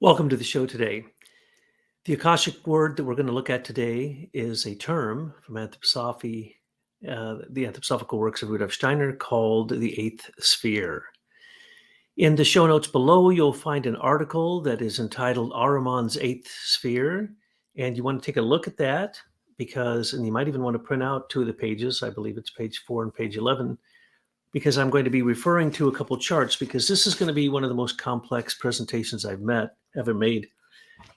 Welcome to the show today. The Akashic word that we're going to look at today is a term from anthroposophy, the anthroposophical works of Rudolf Steiner called the eighth sphere. In the show notes below, you'll find an article that is entitled Ahriman's Eighth Sphere, and you want to take a look at that and you might even want to print out two of the pages. I believe it's page 4 and page 11, because I'm going to be referring to a couple charts, because this is going to be one of the most complex presentations I've ever made.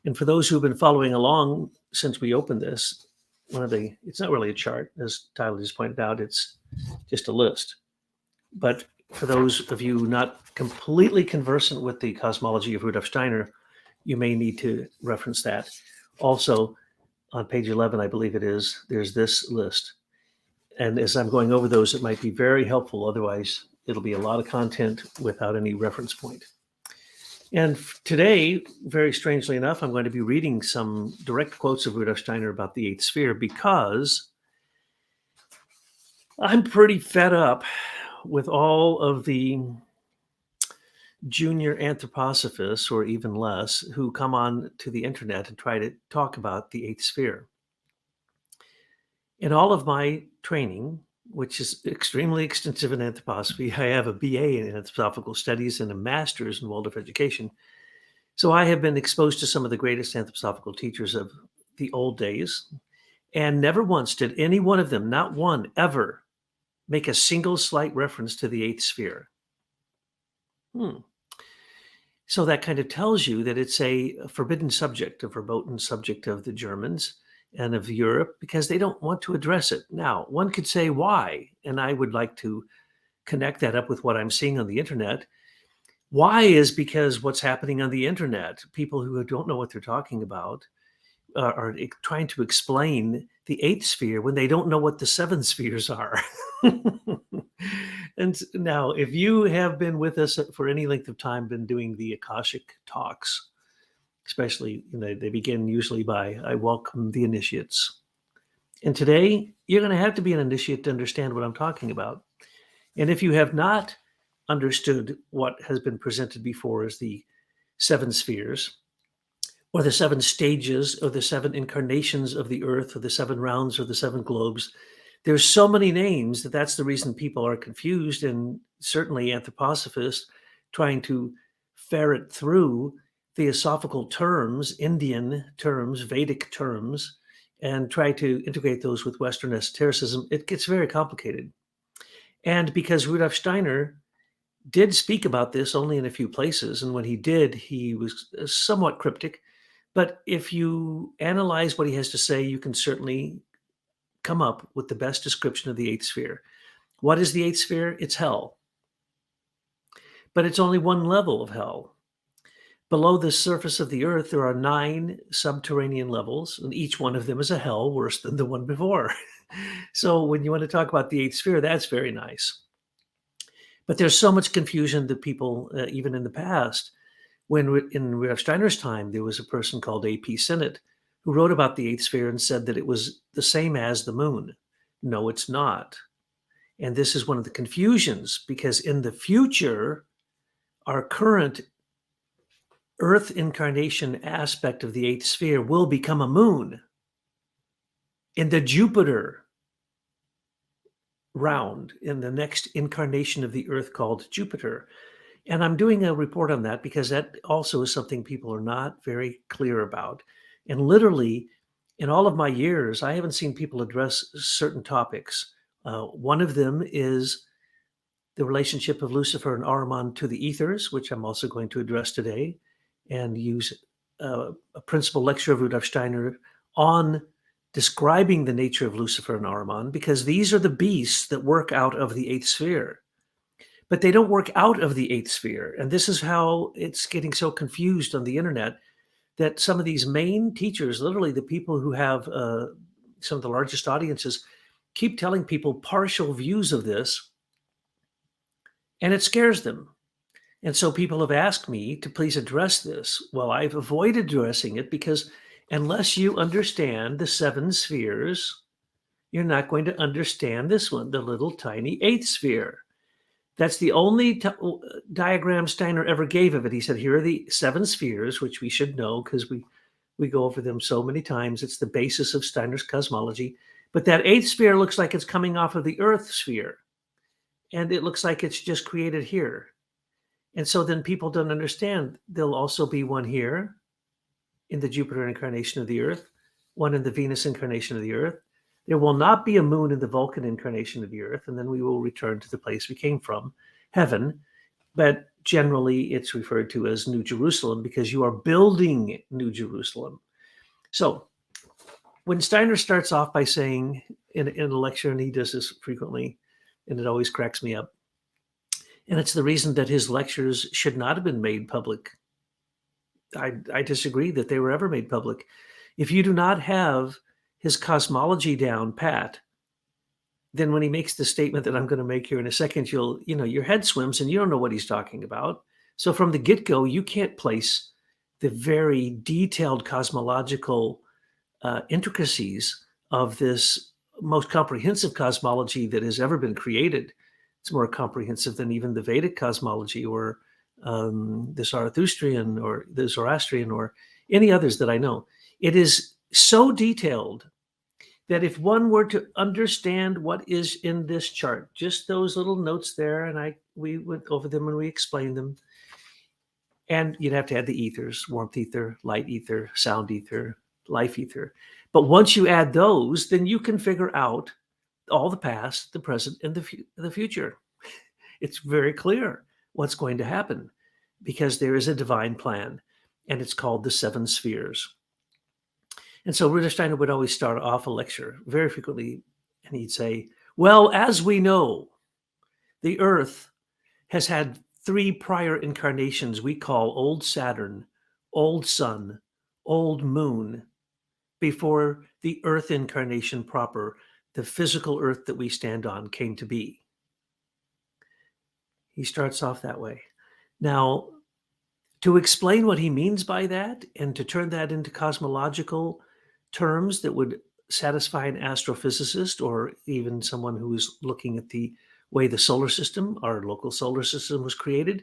And for those who've been following along since we opened this, it's not really a chart, as Tyler just pointed out, it's just a list. But for those of you not completely conversant with the cosmology of Rudolf Steiner, you may need to reference that. Also, on page 11, I believe it is, there's this list. And as I'm going over those, it might be very helpful. Otherwise, it'll be a lot of content without any reference point. And today, very strangely enough, I'm going to be reading some direct quotes of Rudolf Steiner about the eighth sphere, because I'm pretty fed up with all of the junior anthroposophists, or even less, who come on to the internet and try to talk about the eighth sphere. In all of my training, which is extremely extensive in anthroposophy, I have a BA in anthroposophical studies and a master's in Waldorf education. So I have been exposed to some of the greatest anthroposophical teachers of the old days, and never once did any one of them, not one, ever make a single slight reference to the eighth sphere. So that kind of tells you that it's a forbidden subject, a verboten subject of the Germans and of Europe, because they don't want to address it. Now, one could say why, and I would like to connect that up with what I'm seeing on the internet. Why is because what's happening on the internet, people who don't know what they're talking about are trying to explain the eighth sphere when they don't know what the seven spheres are. And now, if you have been with us for any length of time, been doing the Akashic talks, especially, they begin usually by, I welcome the initiates. And today, you're going to have to be an initiate to understand what I'm talking about. And if you have not understood what has been presented before as the seven spheres, or the seven stages, or the seven incarnations of the earth, or the seven rounds, or the seven globes, there's so many names that's the reason people are confused, and certainly anthroposophists trying to ferret through theosophical terms, Indian terms, Vedic terms, and try to integrate those with Western esotericism. It gets very complicated. And because Rudolf Steiner did speak about this only in a few places, and when he did, he was somewhat cryptic. But if you analyze what he has to say, you can certainly come up with the best description of the eighth sphere. What is the eighth sphere? It's hell. But it's only one level of hell. Below the surface of the earth, there are 9 subterranean levels, and each one of them is a hell worse than the one before. So when you want to talk about the eighth sphere, that's very nice. But there's so much confusion that people, even in the past, when in Rudolf Steiner's time, there was a person called A.P. Sinnott who wrote about the eighth sphere and said that it was the same as the moon. No, it's not. And this is one of the confusions, because in the future, our current Earth incarnation aspect of the eighth sphere will become a moon in the Jupiter round, in the next incarnation of the Earth called Jupiter. And I'm doing a report on that because that also is something people are not very clear about. And literally, in all of my years, I haven't seen people address certain topics. One of them is the relationship of Lucifer and Ahriman to the ethers, which I'm also going to address today, and use a principal lecture of Rudolf Steiner on describing the nature of Lucifer and Ahriman, because these are the beasts that work out of the eighth sphere. But they don't work out of the eighth sphere. And this is how it's getting so confused on the internet, that some of these main teachers, literally the people who have some of the largest audiences, keep telling people partial views of this, and it scares them. And so people have asked me to please address this. Well, I've avoided addressing it because unless you understand the seven spheres, you're not going to understand this one, the little tiny eighth sphere. That's the only diagram Steiner ever gave of it. He said, here are the 7 spheres, which we should know because we go over them so many times. It's the basis of Steiner's cosmology. But that 8th sphere looks like it's coming off of the Earth sphere. And it looks like it's just created here. And so then people don't understand. There'll also be one here in the Jupiter incarnation of the Earth, one in the Venus incarnation of the Earth. There will not be a moon in the Vulcan incarnation of the Earth, and then we will return to the place we came from, heaven. But generally, it's referred to as New Jerusalem because you are building New Jerusalem. So when Steiner starts off by saying in a lecture, and he does this frequently, and it always cracks me up, and it's the reason that his lectures should not have been made public. I disagree that they were ever made public. If you do not have his cosmology down pat, then when he makes the statement that I'm going to make here in a second, your head swims and you don't know what he's talking about. So from the get-go, you can't place the very detailed cosmological intricacies of this most comprehensive cosmology that has ever been created. It's more comprehensive than even the Vedic cosmology or the Zarathustrian or the Zoroastrian or any others that I know. It is so detailed that if one were to understand what is in this chart, just those little notes there, and we went over them and we explained them, and you'd have to add the ethers, warmth ether, light ether, sound ether, life ether. But once you add those, then you can figure out all the past, the present, and the future. It's very clear what's going to happen because there is a divine plan, and it's called the 7 spheres. And so Rudolf Steiner would always start off a lecture very frequently, and he'd say, well, as we know, the Earth has had 3 prior incarnations we call Old Saturn, Old Sun, Old Moon, before the Earth incarnation proper, the physical Earth that we stand on, came to be. He starts off that way. Now, to explain what he means by that and to turn that into cosmological terms that would satisfy an astrophysicist or even someone who is looking at the way the solar system, our local solar system, was created,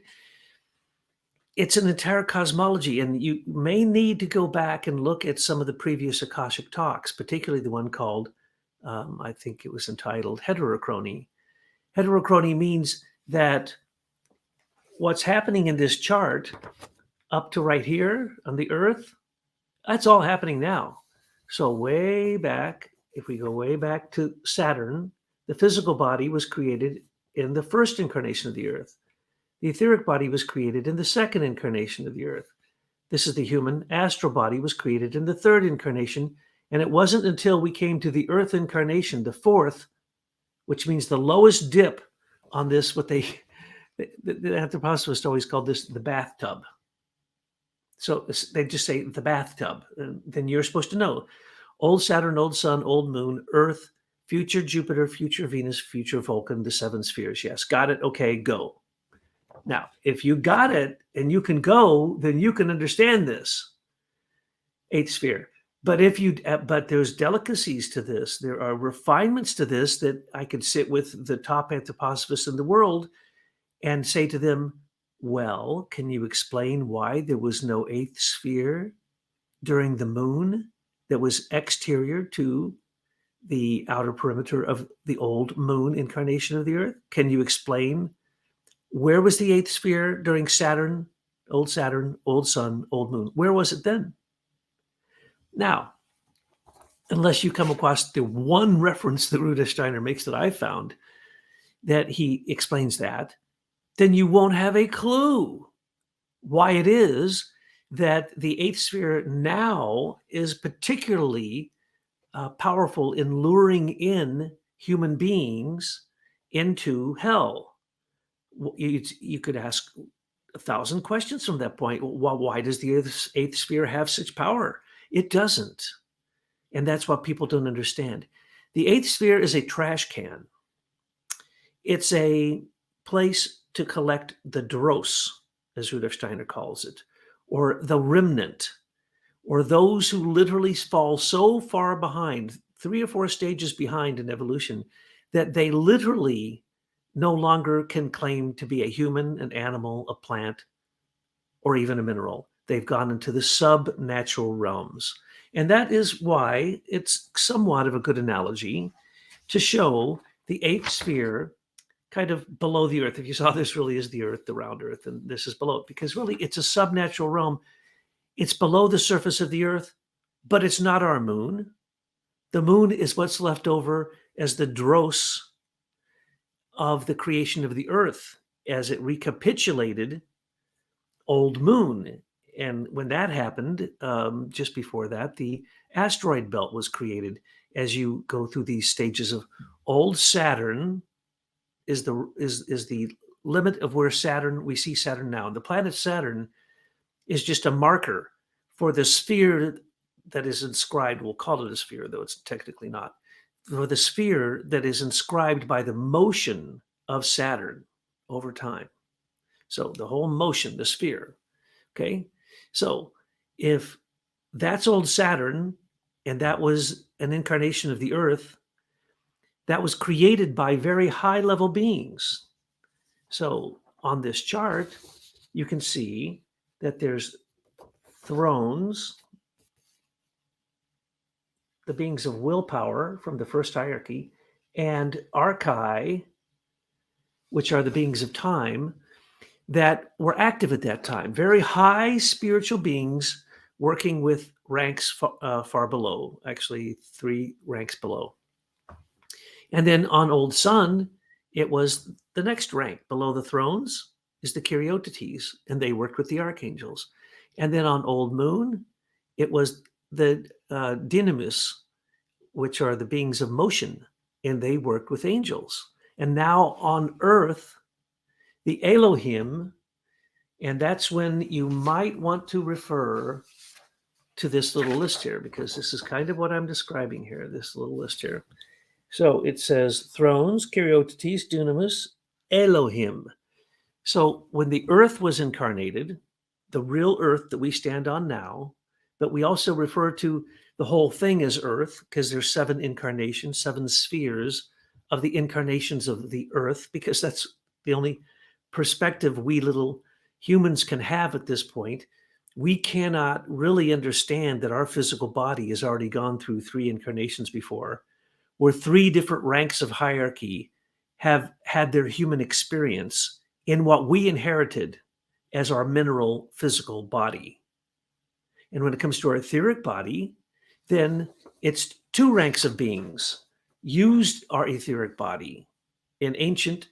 it's an entire cosmology. And you may need to go back and look at some of the previous Akashic talks, particularly the one called, I think it was entitled Heterochrony. Heterochrony means that what's happening in this chart up to right here on the Earth, that's all happening now. So way back, if we go way back to Saturn, the physical body was created in the first incarnation of the Earth. The etheric body was created in the second incarnation of the Earth. This is the human astral body was created in the third incarnation. And it wasn't until we came to the Earth incarnation, the fourth, which means the lowest dip on this, what the anthroposophists always called this the bathtub. So they just say the bathtub. Then you're supposed to know. Old Saturn, old Sun, old Moon, Earth, future Jupiter, future Venus, future Vulcan, the 7 spheres. Yes, got it. Okay, go. Now, if you got it and you can go, then you can understand this 8th sphere. But there's delicacies to this. There are refinements to this that I could sit with the top anthroposophists in the world and say to them, well, can you explain why there was no 8th sphere during the moon that was exterior to the outer perimeter of the old moon incarnation of the Earth? Can you explain where was the 8th sphere during Saturn, old Sun, old Moon? Where was it then? Now, unless you come across the one reference that Rudolf Steiner makes that I found that he explains that, then you won't have a clue why it is that the 8th sphere now is particularly powerful in luring in human beings into hell. You could ask 1,000 questions from that point. Why does the 8th sphere have such power? It doesn't. And that's what people don't understand. The 8th sphere is a trash can. It's a place to collect the dross, as Rudolf Steiner calls it, or the remnant, or those who literally fall so far behind, 3 or 4 stages behind in evolution, that they literally no longer can claim to be a human, an animal, a plant, or even a mineral. They've gone into the sub-natural realms. And that is why it's somewhat of a good analogy to show the eighth sphere kind of below the earth. If you saw, this really is the earth, the round earth, and this is below it, because really it's a subnatural realm. It's below the surface of the earth, but it's not our moon. The moon is what's left over as the dross of the creation of the earth as it recapitulated old moon. And when that happened, just before that, the asteroid belt was created. As you go through these stages of old Saturn is the limit of where Saturn, we see Saturn now. And the planet Saturn is just a marker for the sphere that is inscribed. We'll call it a sphere, though it's technically not. For the sphere that is inscribed by the motion of Saturn over time. So the whole motion, the sphere. Okay. So if that's old Saturn, and that was an incarnation of the earth, that was created by very high level beings. So on this chart, you can see that there's thrones, the beings of willpower from the first hierarchy, and archai, which are the beings of time, that were active at that time. Very high spiritual beings working with ranks far below, actually 3 ranks below. And then on Old Sun, it was the next rank below the thrones is the Chariotetes, and they worked with the archangels. And then on Old Moon, it was the Dynamis, which are the beings of motion, and they worked with angels. And now on Earth, the Elohim, and that's when you might want to refer to this little list here, because this is kind of what I'm describing here, this little list here. So it says thrones, Chariotetes, Dunamis, Elohim. So when the earth was incarnated, the real earth that we stand on now, but we also refer to the whole thing as earth, because there's 7 incarnations, 7 spheres of the incarnations of the earth, because that's the only perspective we little humans can have at this point. We cannot really understand that our physical body has already gone through 3 incarnations before, where 3 different ranks of hierarchy have had their human experience in what we inherited as our mineral physical body. And when it comes to our etheric body, then it's 2 ranks of beings used our etheric body in ancient,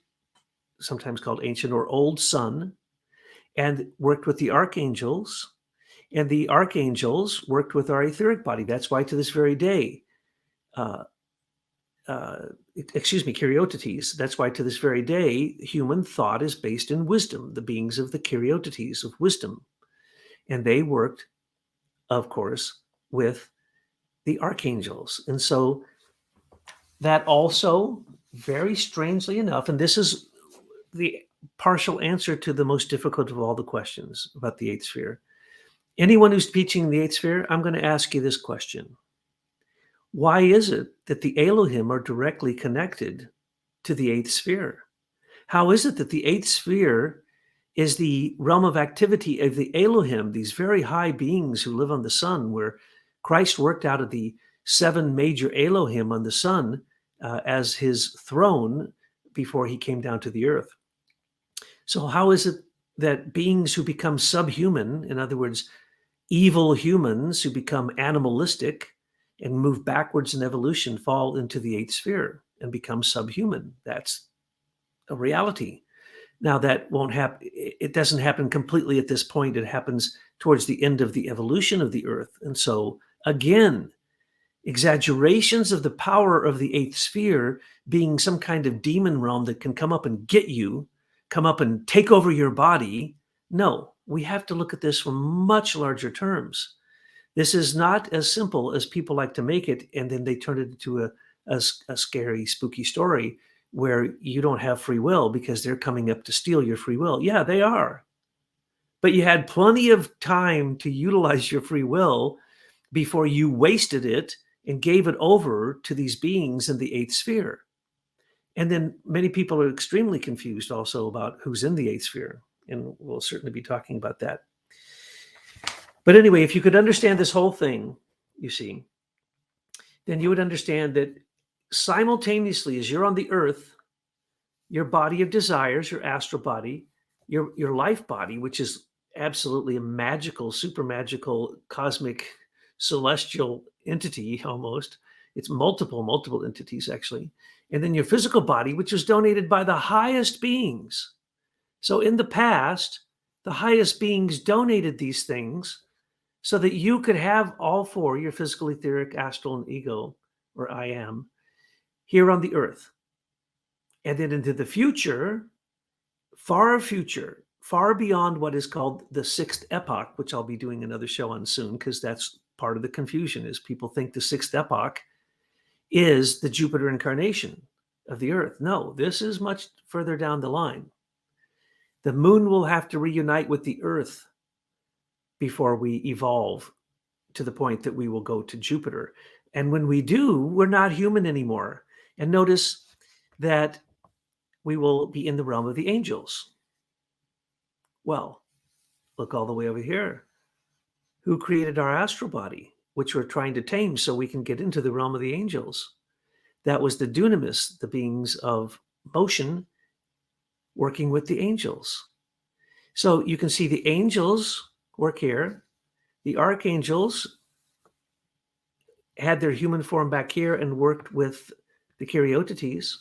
sometimes called ancient or old sun, and worked with the archangels. And the archangels worked with our etheric body. That's why to this very day, Chariotetes. That's why to this very day, human thought is based in wisdom, the beings of the Chariotetes of wisdom. And they worked, of course, with the archangels. And so that also, very strangely enough, and this is the partial answer to the most difficult of all the questions about the 8th sphere. Anyone who's teaching the 8th sphere, I'm going to ask you this question. Why is it that the Elohim are directly connected to the 8th sphere? How is it that the 8th sphere is the realm of activity of the Elohim, these very high beings who live on the sun, where Christ worked out of the 7 major Elohim on the sun as his throne before he came down to the earth? So how is it that beings who become subhuman, in other words, evil humans who become animalistic and move backwards in evolution, fall into the 8th sphere and become subhuman? That's a reality. Now that won't happen. It doesn't happen completely at this point. It happens towards the end of the evolution of the earth. And so again, exaggerations of the power of the 8th sphere being some kind of demon realm that can come up and get you, come up and take over your body. No, we have to look at this from much larger terms. This is not as simple as people like to make it, and then they turn it into a scary, spooky story where you don't have free will because they're coming up to steal your free will. Yeah, they are. But you had plenty of time to utilize your free will before you wasted it and gave it over to these beings in the 8th sphere. And then many people are extremely confused also about who's in the eighth sphere. And we'll certainly be talking about that. But anyway, if you could understand this whole thing, you see, then you would understand that simultaneously as you're on the earth, your body of desires, your astral body, your life body, which is absolutely a magical, super magical, cosmic, celestial entity almost. It's multiple entities actually. And then your physical body, which was donated by the highest beings. So in the past, the highest beings donated these things so that you could have all four, your physical, etheric, astral, and ego, or I am, here on the earth. And then into the future, far beyond what is called the sixth epoch, which I'll be doing another show on soon, because that's part of the confusion, is people think the sixth epoch is the Jupiter incarnation of the earth. No, this is much further down the line. The moon will have to reunite with the earth before we evolve to the point that we will go to Jupiter. And when we do, we're not human anymore. And notice that we will be in the realm of the angels. Well, look all the way over here. Who created our astral body, which we're trying to tame so we can get into the realm of the angels? That was the dunamis, the beings of motion, working with the angels. So you can see the angels work here. The archangels had their human form back here and worked with the Karyotites.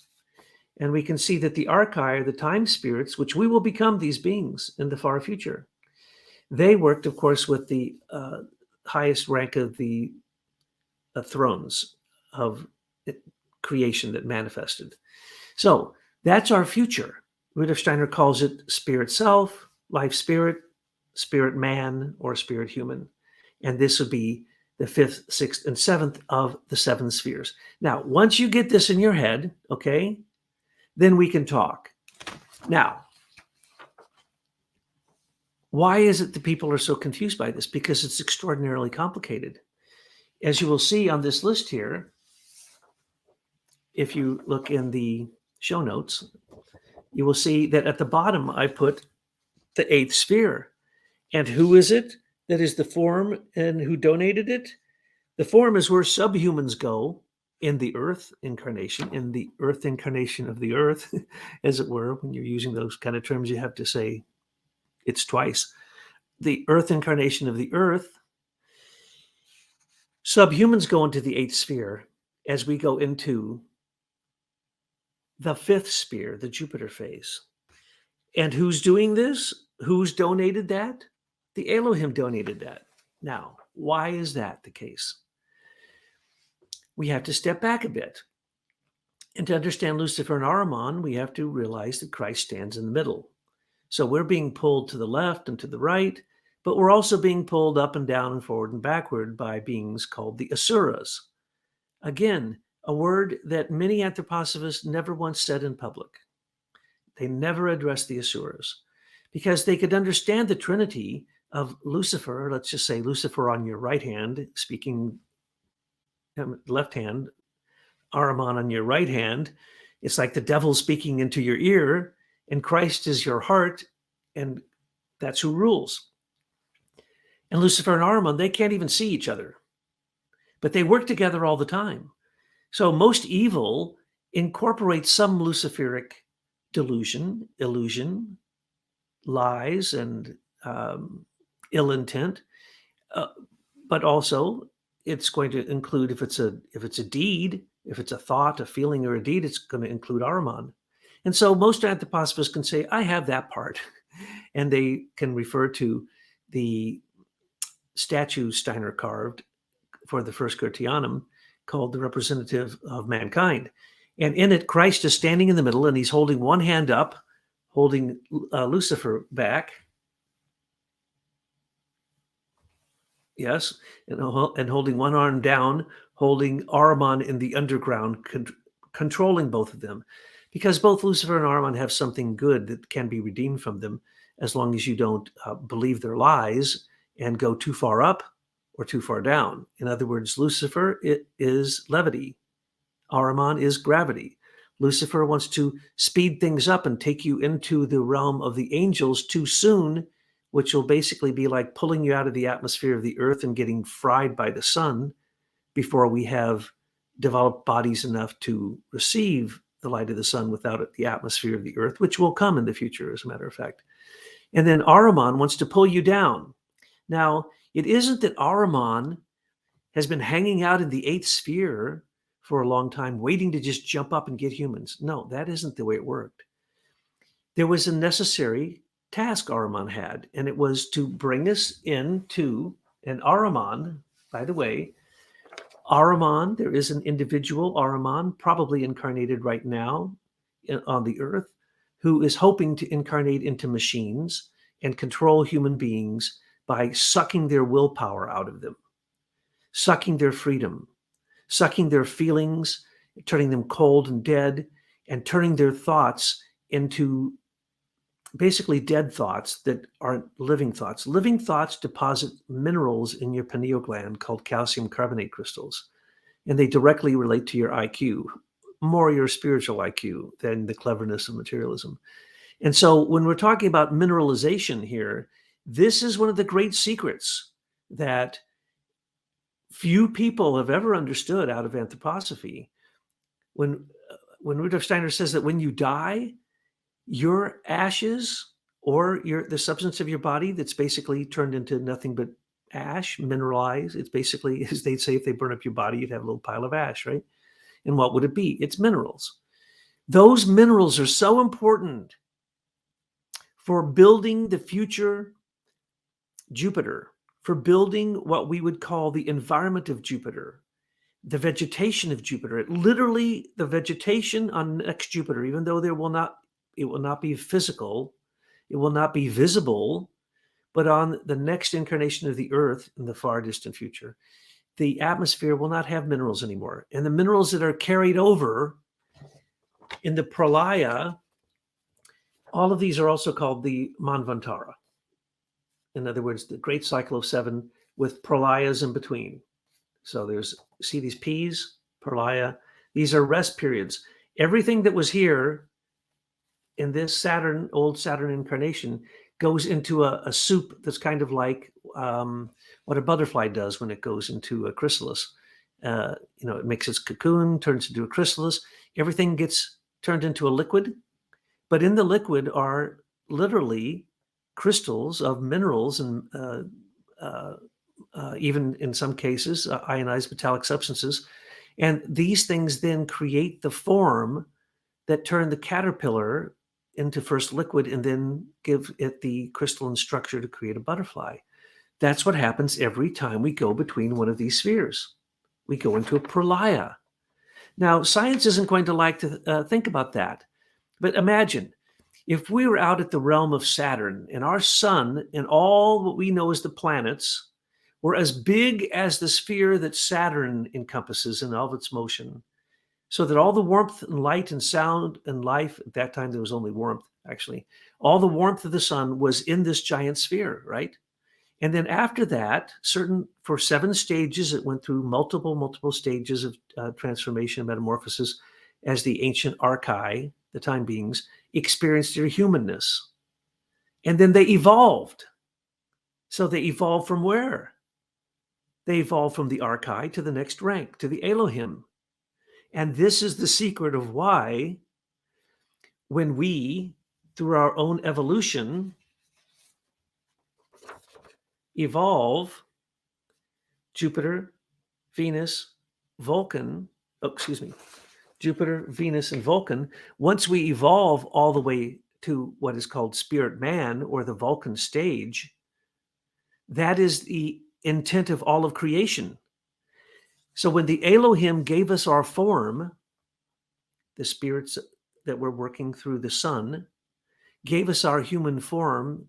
And we can see that the archai, the time spirits, which we will become these beings in the far future, they worked, of course, with the highest rank of the thrones of creation that manifested. So that's our future. Rudolf Steiner calls it spirit self, life spirit, spirit man, or spirit human. And this would be the fifth, sixth, and seventh of the seven spheres. Now, once you get this in your head, okay, then we can talk. Now, why is it that people are so confused by this? Because it's extraordinarily complicated. As you will see on this list here, if you look in the show notes, you will see that at the bottom I put the eighth sphere. And who is it that is the form and who donated it? The form is where subhumans go in the earth incarnation, in the earth incarnation of the earth, as it were. When you're using those kind of terms, you have to say it's twice. The earth incarnation of the earth. Subhumans go into the eighth sphere as we go into the fifth sphere, the Jupiter phase. And who's doing this? Who's donated that? The Elohim donated that. Now, why is that the case? We have to step back a bit. And to understand Lucifer and Ahriman, we have to realize that Christ stands in the middle. So we're being pulled to the left and to the right, but we're also being pulled up and down and forward and backward by beings called the Asuras. Again, a word that many anthroposophists never once said in public. They never addressed the Asuras because they could understand the trinity of Lucifer. Let's just say Lucifer on your right hand, speaking left hand, Ahriman on your right hand. It's like the devil speaking into your ear, and Christ is your heart, and that's who rules. And Lucifer and Ahriman, they can't even see each other, but they work together all the time. So most evil incorporates some Luciferic delusion, illusion, lies, and ill intent, but also it's going to include, if it's a deed, if it's a thought, a feeling, or a deed, it's going to include Ahriman. And so most anthroposophists can say, I have that part. And they can refer to the statue Steiner carved for the first Curtianum called the representative of mankind. And in it, Christ is standing in the middle and he's holding one hand up, holding Lucifer back. Yes, and holding one arm down, holding Ahriman in the underground, controlling both of them. Because both Lucifer and Ahriman have something good that can be redeemed from them as long as you don't believe their lies and go too far up or too far down. In other words, Lucifer is levity. Ahriman is gravity. Lucifer wants to speed things up and take you into the realm of the angels too soon, which will basically be like pulling you out of the atmosphere of the earth and getting fried by the sun before we have developed bodies enough to receive the light of the sun without the atmosphere of the earth, which will come in the future, as a matter of fact. And then Ahriman wants to pull you down. Now, it isn't that Ahriman has been hanging out in the eighth sphere for a long time, waiting to just jump up and get humans. No, that isn't the way it worked. There was a necessary task Ahriman had, and it was to bring us into, and Ahriman, by the way, Ahriman, there is an individual Ahriman, probably incarnated right now on the earth, who is hoping to incarnate into machines and control human beings by sucking their willpower out of them, sucking their freedom, sucking their feelings, turning them cold and dead, and turning their thoughts into basically dead thoughts that aren't living thoughts. Living thoughts deposit minerals in your pineal gland called calcium carbonate crystals, and they directly relate to your IQ, more your spiritual IQ than the cleverness of materialism. And so when we're talking about mineralization here, this is one of the great secrets that few people have ever understood out of anthroposophy. When Rudolf Steiner says that when you die, your ashes or the substance of your body that's basically turned into nothing but ash, mineralized, it's basically, as they'd say, if they burn up your body, you'd have a little pile of ash, right? And what would it be? It's minerals. Those minerals are so important for building the future Jupiter, for building what we would call the environment of Jupiter, the vegetation of Jupiter. Literally, the vegetation on next Jupiter, even though it will not be physical, it will not be visible, but on the next incarnation of the Earth in the far distant future, the atmosphere will not have minerals anymore. And the minerals that are carried over in the pralaya, all of these are also called the Manvantara. In other words, the great cycle of 7 with pralayas in between. So see these P's, pralaya, these are rest periods. Everything that was here in this old Saturn incarnation goes into a soup that's kind of like what a butterfly does when it goes into a chrysalis. It makes its cocoon, turns into a chrysalis. Everything gets turned into a liquid, but in the liquid are literally crystals of minerals and even in some cases ionized metallic substances. And these things then create the form that turn the caterpillar into first liquid and then give it the crystalline structure to create a butterfly. That's what happens every time we go between one of these spheres. We go into a pralaya. Now, science isn't going to like to think about that. But imagine if we were out at the realm of Saturn and our sun and all what we know as the planets were as big as the sphere that Saturn encompasses in all of its motion, so that all the warmth and light and sound and life, at that time there was only warmth, actually, all the warmth of the sun was in this giant sphere, right? And then after that, for 7 stages, it went through multiple stages of transformation, metamorphosis, as the ancient archai, the time beings, experienced their humanness. And then they evolved. So they evolved from where? They evolved from the archai to the next rank, to the Elohim. And this is the secret of why, when we, through our own evolution, evolve Jupiter, Venus, Vulcan, Jupiter, Venus, and Vulcan, once we evolve all the way to what is called spirit man or the Vulcan stage, that is the intent of all of creation. So when the Elohim gave us our form, the spirits that were working through the sun gave us our human form,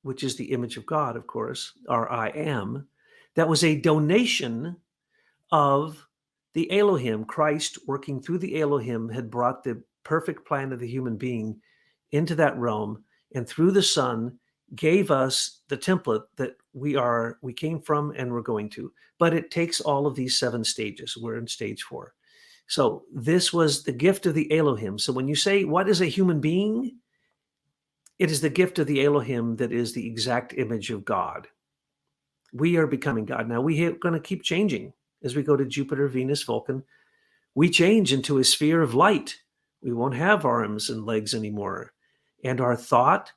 which is the image of God, of course, our I am. That was a donation of the Elohim. Christ, working through the Elohim, had brought the perfect plan of the human being into that realm, and through the sun gave us the template that we came from and we're going to. But it takes all of these 7 stages. We're in stage 4. So this was the gift of the Elohim. So when you say, what is a human being? It is the gift of the Elohim that is the exact image of God. We are becoming God. Now, we are going to keep changing as we go to Jupiter, Venus, Vulcan. We change into a sphere of light. We won't have arms and legs anymore. And our thought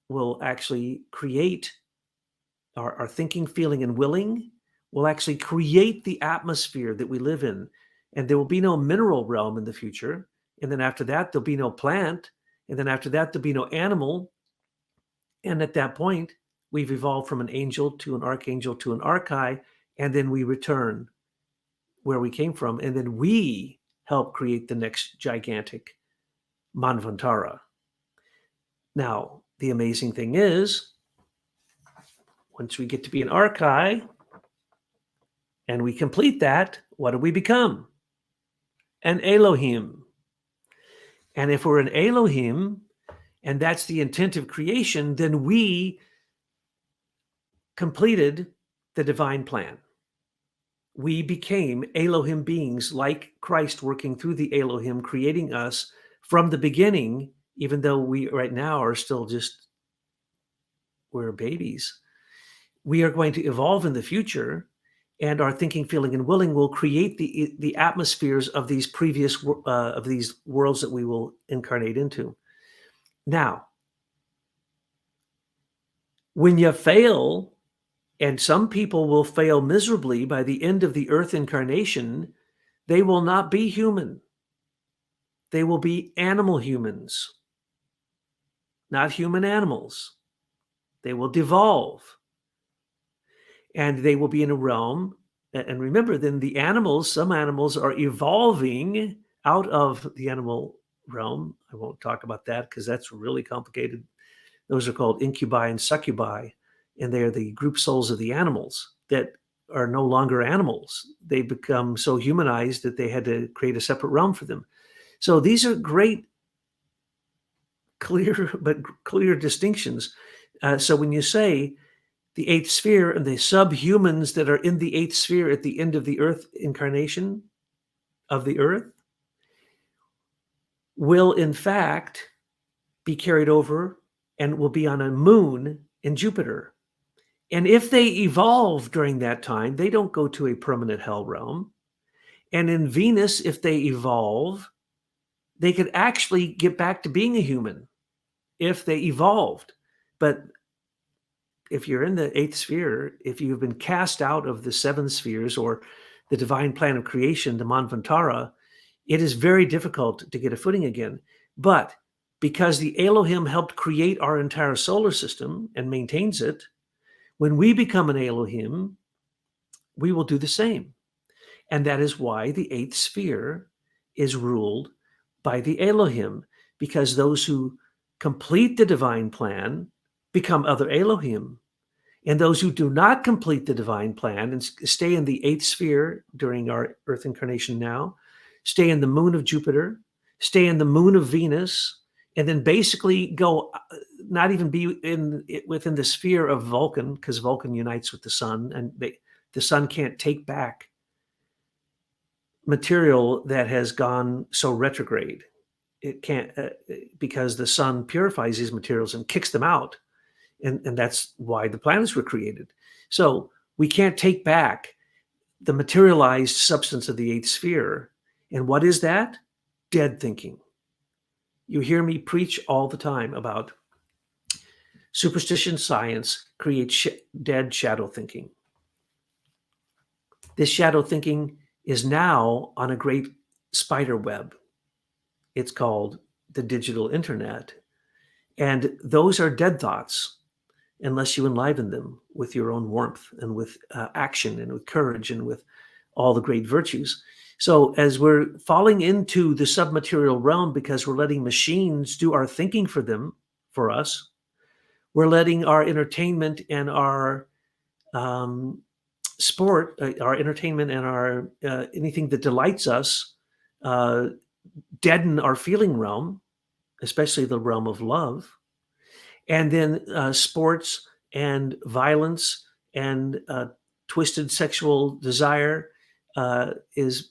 will actually create, our thinking, feeling, and willing will actually create the atmosphere that we live in. And there will be no mineral realm in the future. And then after that, there'll be no plant. And then after that, there'll be no animal. And at that point, we've evolved from an angel to an archangel to an archai, and then we return where we came from. And then we help create the next gigantic Manvantara. Now, the amazing thing is, once we get to be an archai and we complete that, what do we become? An Elohim. And if we're an Elohim, and that's the intent of creation, then we completed the divine plan. We became Elohim beings, like Christ working through the Elohim, creating us from the beginning, even though we right now are still just, we're babies. We are going to evolve in the future, and our thinking, feeling, and willing will create the atmospheres of these previous of these worlds that we will incarnate into. Now, when you fail, and some people will fail miserably by the end of the earth incarnation, they will not be human. They will be animal humans, not human animals. They will devolve. And they will be in a realm. And remember, then the animals, some animals are evolving out of the animal realm. I won't talk about that because that's really complicated. Those are called incubi and succubi, and they are the group souls of the animals that are no longer animals. They become so humanized that they had to create a separate realm for them. So these are great, clear distinctions. So when you say the eighth sphere and the subhumans that are in the eighth sphere at the end of the earth incarnation of the earth will in fact be carried over and will be on a moon in Jupiter. And if they evolve during that time, they don't go to a permanent hell realm. And in Venus, if they evolve, they could actually get back to being a human if they evolved. But if you're in the eighth sphere, if you've been cast out of the seven spheres or the divine plan of creation, the Manvantara, it is very difficult to get a footing again. But because the Elohim helped create our entire solar system and maintains it, when we become an Elohim, we will do the same. And that is why the eighth sphere is ruled by the Elohim, because those who complete the divine plan become other Elohim. And those who do not complete the divine plan and stay in the eighth sphere during our earth incarnation now, stay in the moon of Jupiter, stay in the moon of Venus, and then basically go, not even be within the sphere of Vulcan, because Vulcan unites with the sun, and the sun can't take back material that has gone so retrograde. It can't, because the sun purifies these materials and kicks them out. And that's why the planets were created. So we can't take back the materialized substance of the eighth sphere. And what is that? Dead thinking. You hear me preach all the time about superstition science creates dead shadow thinking. This shadow thinking is now on a great spider web. It's called the digital internet. And those are dead thoughts unless you enliven them with your own warmth and with action and with courage and with all the great virtues. So as we're falling into the submaterial realm because we're letting machines do our thinking for us, we're letting our entertainment and our sport, our entertainment and our anything that delights us deaden our feeling realm, especially the realm of love. And then sports and violence and twisted sexual desire is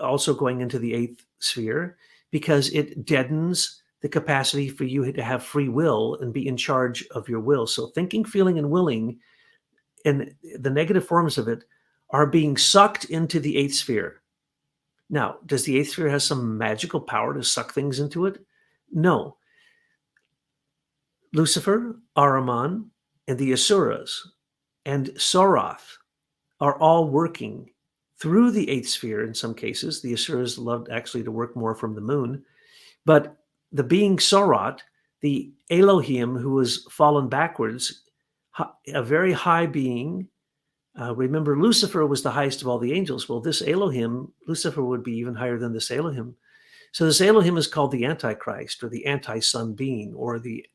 also going into the eighth sphere, because it deadens the capacity for you to have free will and be in charge of your will. So thinking, feeling, and willing, and the negative forms of it, are being sucked into the eighth sphere. Now, does the eighth sphere have some magical power to suck things into it? No. Lucifer, Ahriman, and the Asuras, and Soroth are all working through the eighth sphere in some cases. The Asuras loved actually to work more from the moon. But the being Soroth, the Elohim who was fallen backwards, a very high being. Remember, Lucifer was the highest of all the angels. Well, this Elohim, Lucifer would be even higher than this Elohim. So this Elohim is called the Antichrist, or the anti-sun being, or the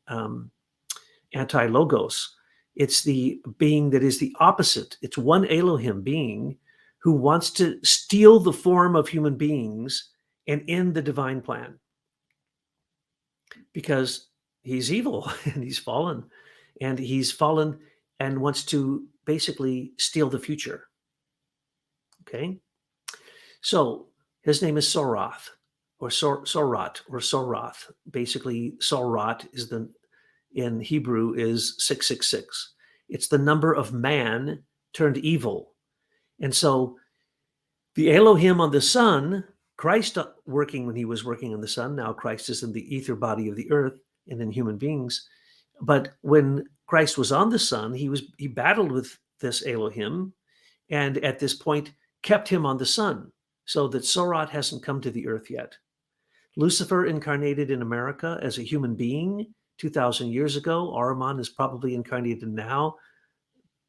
anti-logos. It's the being that is the opposite. It's one Elohim being who wants to steal the form of human beings and end the divine plan, because he's evil and he's fallen and wants to basically steal the future. Okay, so his name is Soroth, or Soroth. Basically, Soroth is in Hebrew is 666. It's the number of man turned evil. And so the Elohim on the sun, Christ working when he was working on the sun, now Christ is in the ether body of the earth and in human beings. But when Christ was on the sun, he battled with this Elohim, and at this point kept him on the sun, so that Soroth hasn't come to the earth yet. Lucifer incarnated in America as a human being 2,000 years ago. Ahriman is probably incarnated now.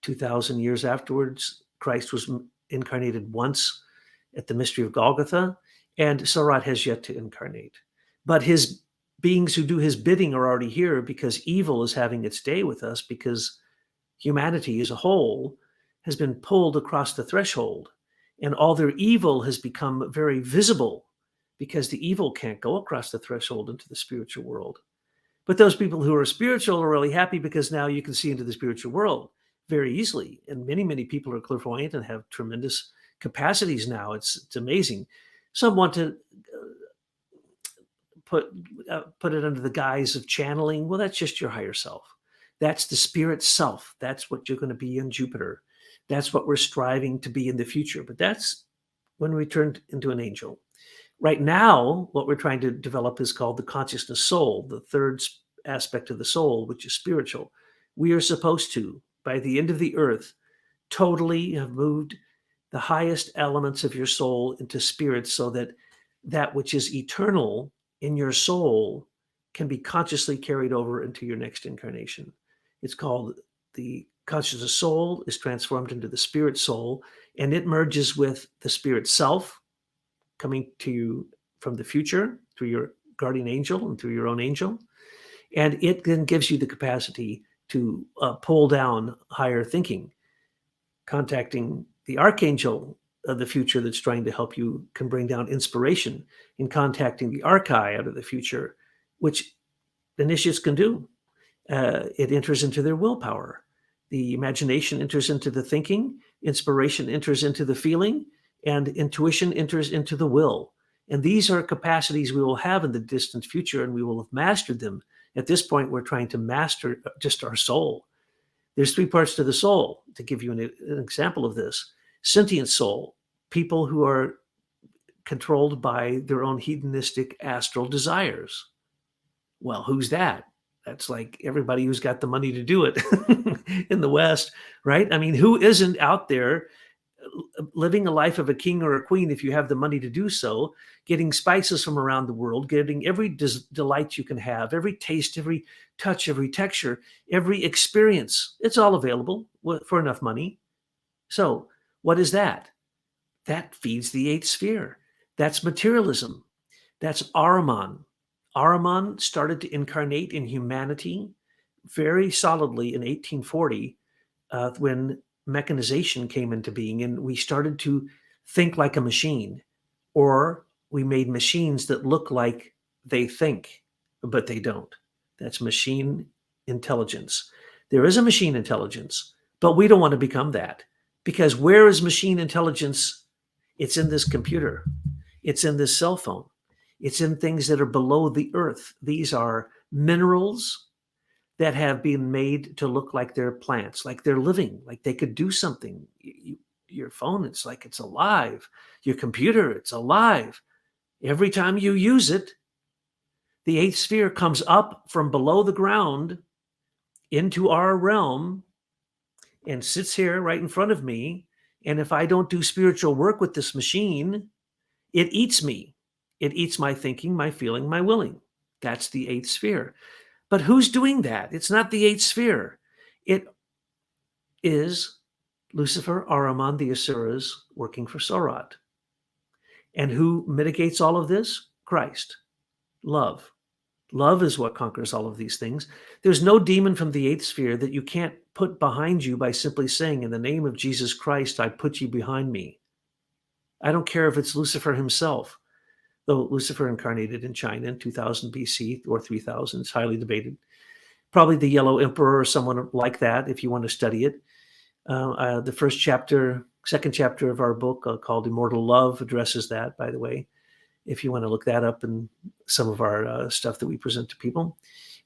2,000 years afterwards, Christ was incarnated once at the mystery of Golgotha, and Soroth has yet to incarnate. But his beings who do his bidding are already here, because evil is having its day with us, because humanity as a whole has been pulled across the threshold, and all their evil has become very visible, because the evil can't go across the threshold into the spiritual world. But those people who are spiritual are really happy, because now you can see into the spiritual world very easily. And many, many people are clairvoyant and have tremendous capacities now. It's amazing. Some want to put it under the guise of channeling. Well, that's just your higher self. That's the spirit self. That's what you're going to be in Jupiter. That's what we're striving to be in the future. But that's when we turn into an angel. Right now, what we're trying to develop is called the consciousness soul, the third aspect of the soul, which is spiritual. We are supposed to, by the end of the earth, totally have moved the highest elements of your soul into spirit, so that that which is eternal in your soul can be consciously carried over into your next incarnation. It's called the consciousness soul is transformed into the spirit soul, and it merges with the spirit self, coming to you from the future through your guardian angel and through your own angel. And it then gives you the capacity to pull down higher thinking, contacting the archangel of the future that's trying to help you, can bring down inspiration, in contacting the archai out of the future, which initiates can do. It enters into their willpower. The imagination enters into the thinking, inspiration enters into the feeling, and intuition enters into the will. And these are capacities we will have in the distant future, and we will have mastered them. At this point, we're trying to master just our soul. There's three parts to the soul, to give you an example of this. Sentient soul, people who are controlled by their own hedonistic astral desires. Well, who's that? That's like everybody who's got the money to do it in the West, right? I mean, who isn't out there living a life of a king or a queen, if you have the money to do so, getting spices from around the world, getting every delight you can have, every taste, every touch, every texture, every experience. It's all available for enough money. So what is that? That feeds the eighth sphere. That's materialism. That's Ahriman. Ahriman started to incarnate in humanity very solidly in 1840, when mechanization came into being, and we started to think like a machine, or we made machines that look like they think, but they don't. That's machine intelligence. There is a machine intelligence, but we don't want to become that, because where is machine intelligence? It's in this computer. It's in this cell phone. It's in things that are below the earth. These are minerals that have been made to look like they're plants, like they're living, like they could do something. Your phone, it's like it's alive. Your computer, it's alive. Every time you use it, the eighth sphere comes up from below the ground into our realm and sits here right in front of me. And if I don't do spiritual work with this machine, it eats me. It eats my thinking, my feeling, my willing. That's the eighth sphere. But who's doing that? It's not the eighth sphere. It is Lucifer, Ahriman, the Asuras working for Sorat. And who mitigates all of this? Christ. Love. Love is what conquers all of these things. There's no demon from the eighth sphere that you can't put behind you by simply saying, in the name of Jesus Christ, I put you behind me. I don't care if it's Lucifer himself, though Lucifer incarnated in China in 2000 BC or 3000. It's highly debated. Probably the Yellow Emperor or someone like that, if you want to study it. The second chapter of our book called Immortal Love addresses that, by the way, if you want to look that up in some of our stuff that we present to people.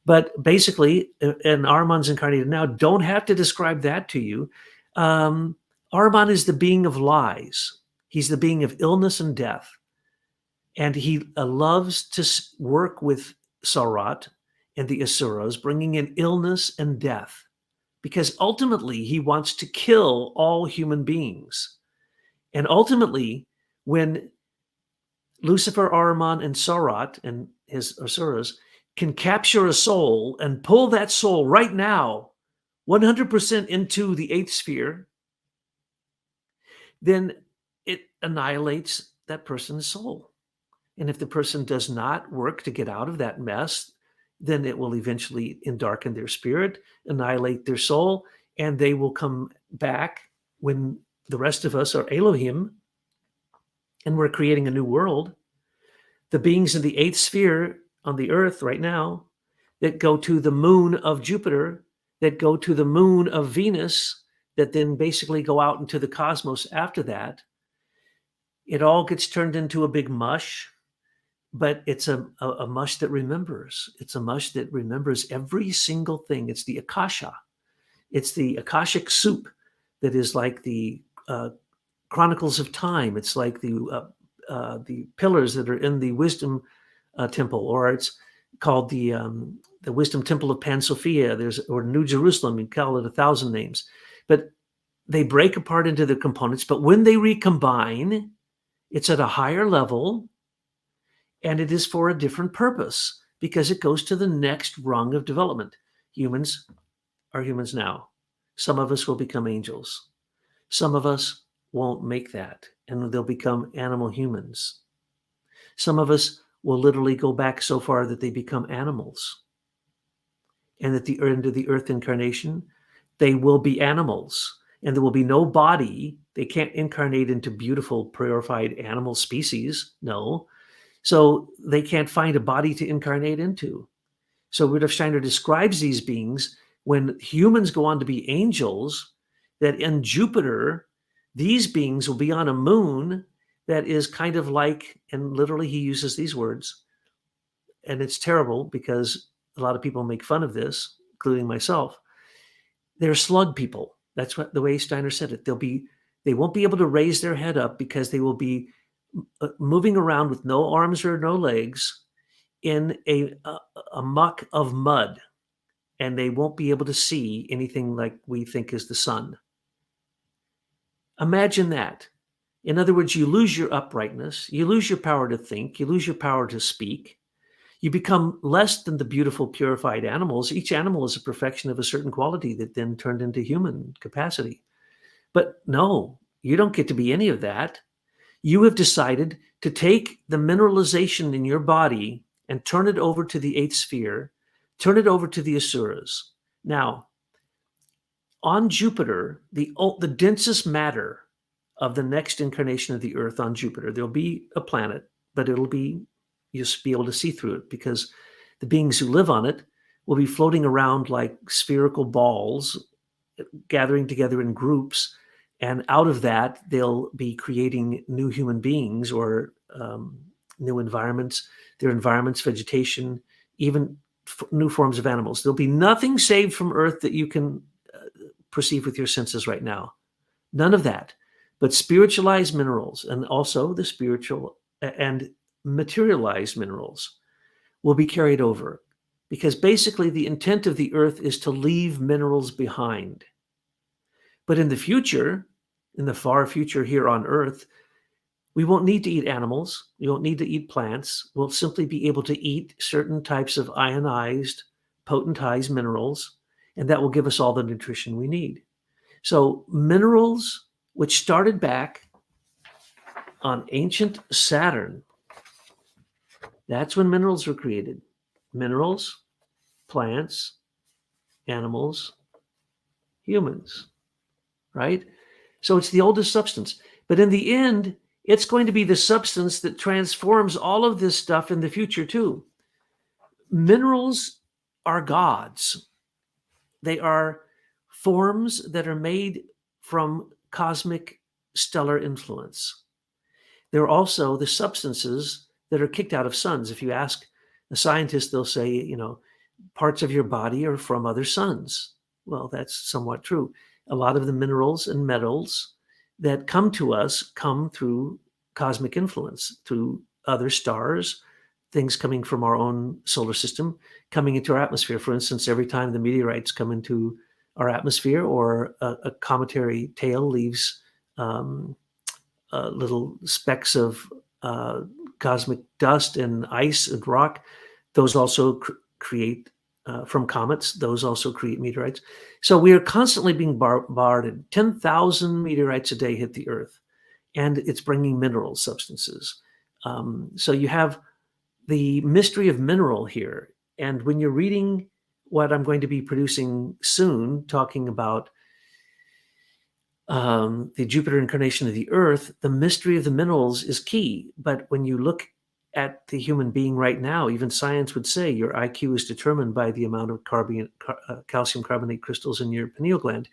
But basically, and Ahriman's incarnated now, don't have to describe that to you. Ahriman is the being of lies. He's the being of illness and death. And he loves to work with Sorat and the Asuras, bringing in illness and death, because ultimately he wants to kill all human beings. And ultimately, when Lucifer, Ahriman, and Sorat and his Asuras can capture a soul and pull that soul right now 100% into the eighth sphere, then it annihilates that person's soul. And if the person does not work to get out of that mess, then it will eventually darken their spirit, annihilate their soul, and they will come back when the rest of us are Elohim and we're creating a new world. The beings in the eighth sphere on the earth right now that go to the moon of Jupiter, that go to the moon of Venus, that then basically go out into the cosmos after that, it all gets turned into a big mush. But it's a mush that remembers. It's a mush that remembers every single thing. It's the Akasha. It's the Akashic soup that is like the Chronicles of Time. It's like the pillars that are in the Wisdom Temple, or it's called the Wisdom Temple of Pan Sophia. Or New Jerusalem. You call it 1,000 names. But they break apart into the components. But when they recombine, it's at a higher level. And it is for a different purpose, because it goes to the next rung of development. Humans are humans now. Some of us will become angels. Some of us won't make that, and they'll become animal humans. Some of us will literally go back so far that they become animals. And at the end of the earth incarnation, they will be animals. And there will be no body. They can't incarnate into beautiful, purified animal species. No. So they can't find a body to incarnate into. So Rudolf Steiner describes these beings when humans go on to be angels, that in Jupiter, these beings will be on a moon that is kind of like, and literally he uses these words, and it's terrible because a lot of people make fun of this, including myself. They're slug people. That's what the way Steiner said it. They won't be able to raise their head up because they will be moving around with no arms or no legs in a muck of mud, and they won't be able to see anything like we think is the sun. Imagine that. In other words, you lose your uprightness, you lose your power to think, you lose your power to speak. You become less than the beautiful, purified animals. Each animal is a perfection of a certain quality that then turned into human capacity. But no, you don't get to be any of that. You have decided to take the mineralization in your body and turn it over to the eighth sphere, turn it over to the Asuras. Now, on Jupiter, the densest matter of the next incarnation of the Earth on Jupiter, there'll be a planet, but you'll be able to see through it, because the beings who live on it will be floating around like spherical balls, gathering together in groups. And out of that, they'll be creating new human beings or new environments, their environments, vegetation, even new forms of animals. There'll be nothing saved from Earth that you can perceive with your senses right now. None of that. But spiritualized minerals, and also the spiritual and materialized minerals, will be carried over. Because basically the intent of the Earth is to leave minerals behind. But in the future, in the far future here on Earth, we won't need to eat animals. We won't need to eat plants. We'll simply be able to eat certain types of ionized, potentized minerals, and that will give us all the nutrition we need. So minerals, which started back on ancient Saturn, that's when minerals were created. Minerals, plants, animals, humans, right? So it's the oldest substance. But in the end, it's going to be the substance that transforms all of this stuff in the future too. Minerals are gods. They are forms that are made from cosmic stellar influence. They're also the substances that are kicked out of suns. If you ask a scientist, they'll say, parts of your body are from other suns. Well, that's somewhat true. A lot of the minerals and metals that come to us come through cosmic influence, through other stars, things coming from our own solar system, coming into our atmosphere. For instance, every time the meteorites come into our atmosphere, or a cometary tail leaves little specks of cosmic dust and ice and rock, those also create, from comets, those also create meteorites. So we are constantly being bombarded. 10,000 meteorites a day hit the Earth, and it's bringing mineral substances. So you have the mystery of mineral here. And when you're reading what I'm going to be producing soon, talking about the Jupiter incarnation of the Earth, the mystery of the minerals is key. But when you look at the human being right now, even science would say your IQ is determined by the amount of calcium carbonate crystals in your pineal gland,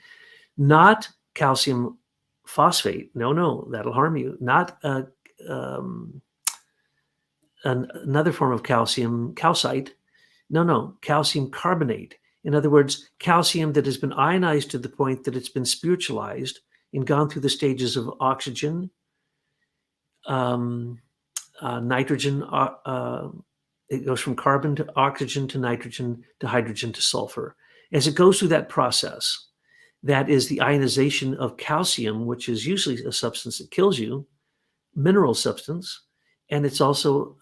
not calcium phosphate. No, that'll harm you. Not another form of calcium, calcite. No, calcium carbonate. In other words, calcium that has been ionized to the point that it's been spiritualized and gone through the stages of oxygen, nitrogen. It goes from carbon to oxygen to nitrogen to hydrogen to sulfur. As it goes through that process, that is the ionization of calcium, which is usually a substance that kills you, mineral substance, and it's also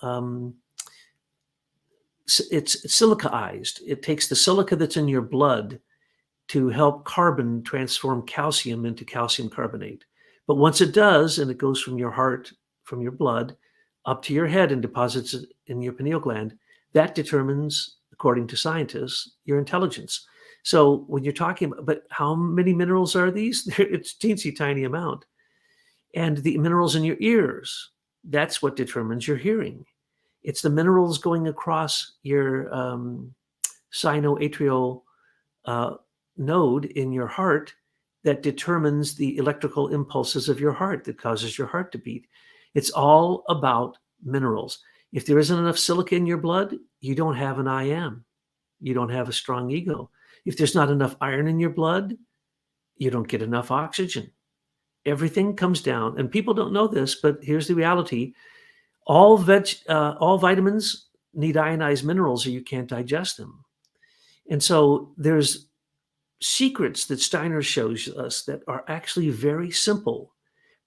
it's silicaized. It takes the silica that's in your blood to help carbon transform calcium into calcium carbonate. But once it does, and it goes from your heart, from your blood, up to your head and deposits it in your pineal gland, that determines, according to scientists, your intelligence. So when you're talking about, but how many minerals are these? It's teensy tiny amount. And the minerals in your ears, that's what determines your hearing. It's the minerals going across your sinoatrial node in your heart that determines the electrical impulses of your heart, that causes your heart to beat. It's all about minerals. If there isn't enough silica in your blood, you don't have an I am. You don't have a strong ego. If there's not enough iron in your blood, you don't get enough oxygen. Everything comes down, and people don't know this, but here's the reality. All vitamins need ionized minerals or you can't digest them. And so there's secrets that Steiner shows us that are actually very simple,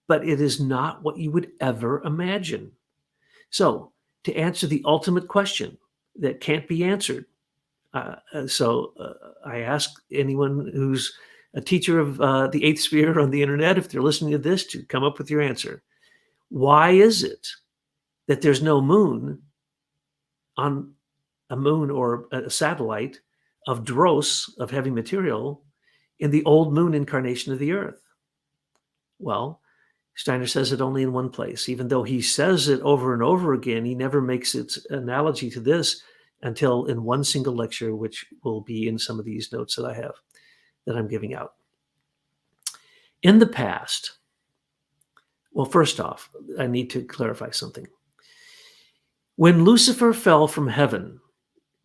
but it is not what you would ever imagine. So to answer the ultimate question that can't be answered, I ask anyone who's a teacher of the eighth sphere on the internet, if they're listening to this, to come up with your answer. Why is it that there's no moon on a moon or a satellite of dross, of heavy material, in the old moon incarnation of the Earth? Well, Steiner says it only in one place. Even though he says it over and over again, he never makes its analogy to this until in one single lecture, which will be in some of these notes that I have, that I'm giving out. In the past, well, first off, I need to clarify something. When Lucifer fell from heaven,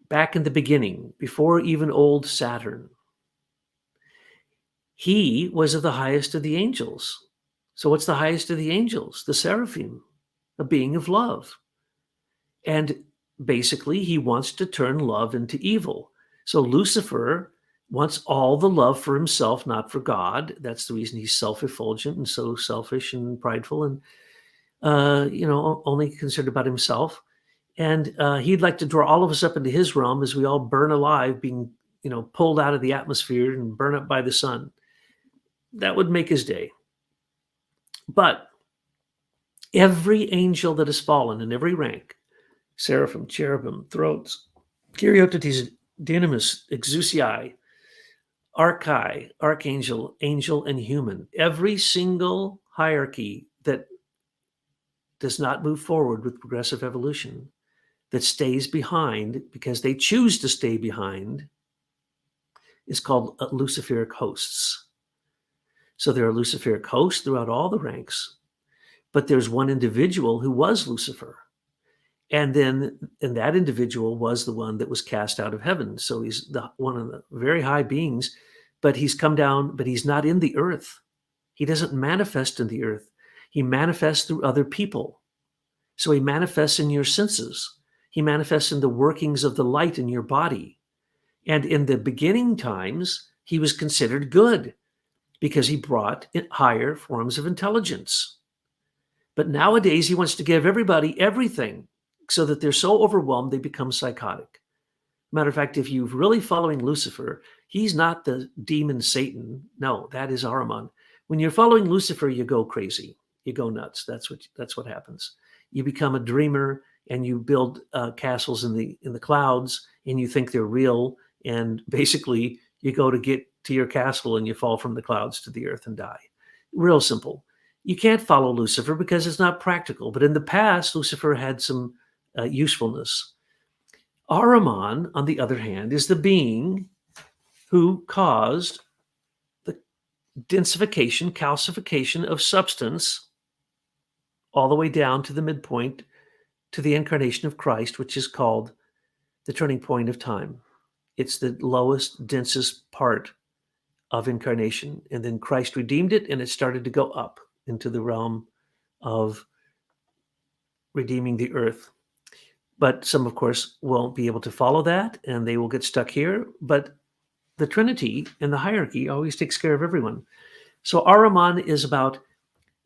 back in the beginning, before even old Saturn, he was of the highest of the angels. So what's the highest of the angels? The seraphim, a being of love. And basically, he wants to turn love into evil. So Lucifer wants all the love for himself, not for God. That's the reason he's self-effulgent and so selfish and prideful and, only concerned about himself. And he'd like to draw all of us up into his realm as we all burn alive, being, pulled out of the atmosphere and burn up by the sun. That would make his day. But every angel that has fallen in every rank, seraphim, cherubim, throats, Kyriotutes, dynamis, exousiai, archai, archangel, angel, and human. Every single hierarchy that does not move forward with progressive evolution, that stays behind because they choose to stay behind, is called Luciferic hosts. So there are Luciferic hosts throughout all the ranks, but there's one individual who was Lucifer. And that individual was the one that was cast out of heaven. So he's one of the very high beings, but he's come down, but he's not in the earth. He doesn't manifest in the earth. He manifests through other people. So he manifests in your senses. He manifests in the workings of the light in your body. And in the beginning times, he was considered good because he brought higher forms of intelligence. But nowadays, he wants to give everybody everything, so that they're so overwhelmed they become psychotic. Matter of fact, if you're really following Lucifer, he's not the demon Satan. No, that is Ahriman. When you're following Lucifer, you go crazy. You go nuts. That's what happens. You become a dreamer and you build castles in the clouds and you think they're real. And basically, you go to get to your castle and you fall from the clouds to the earth and die. Real simple. You can't follow Lucifer because it's not practical. But in the past, Lucifer had some usefulness. Ahriman, on the other hand, is the being who caused the densification, calcification of substance all the way down to the midpoint, to the incarnation of Christ, which is called the turning point of time. It's the lowest, densest part of incarnation. And then Christ redeemed it, and it started to go up into the realm of redeeming the earth. But some, of course, won't be able to follow that, and they will get stuck here. But the Trinity and the hierarchy always takes care of everyone. So Ahriman is about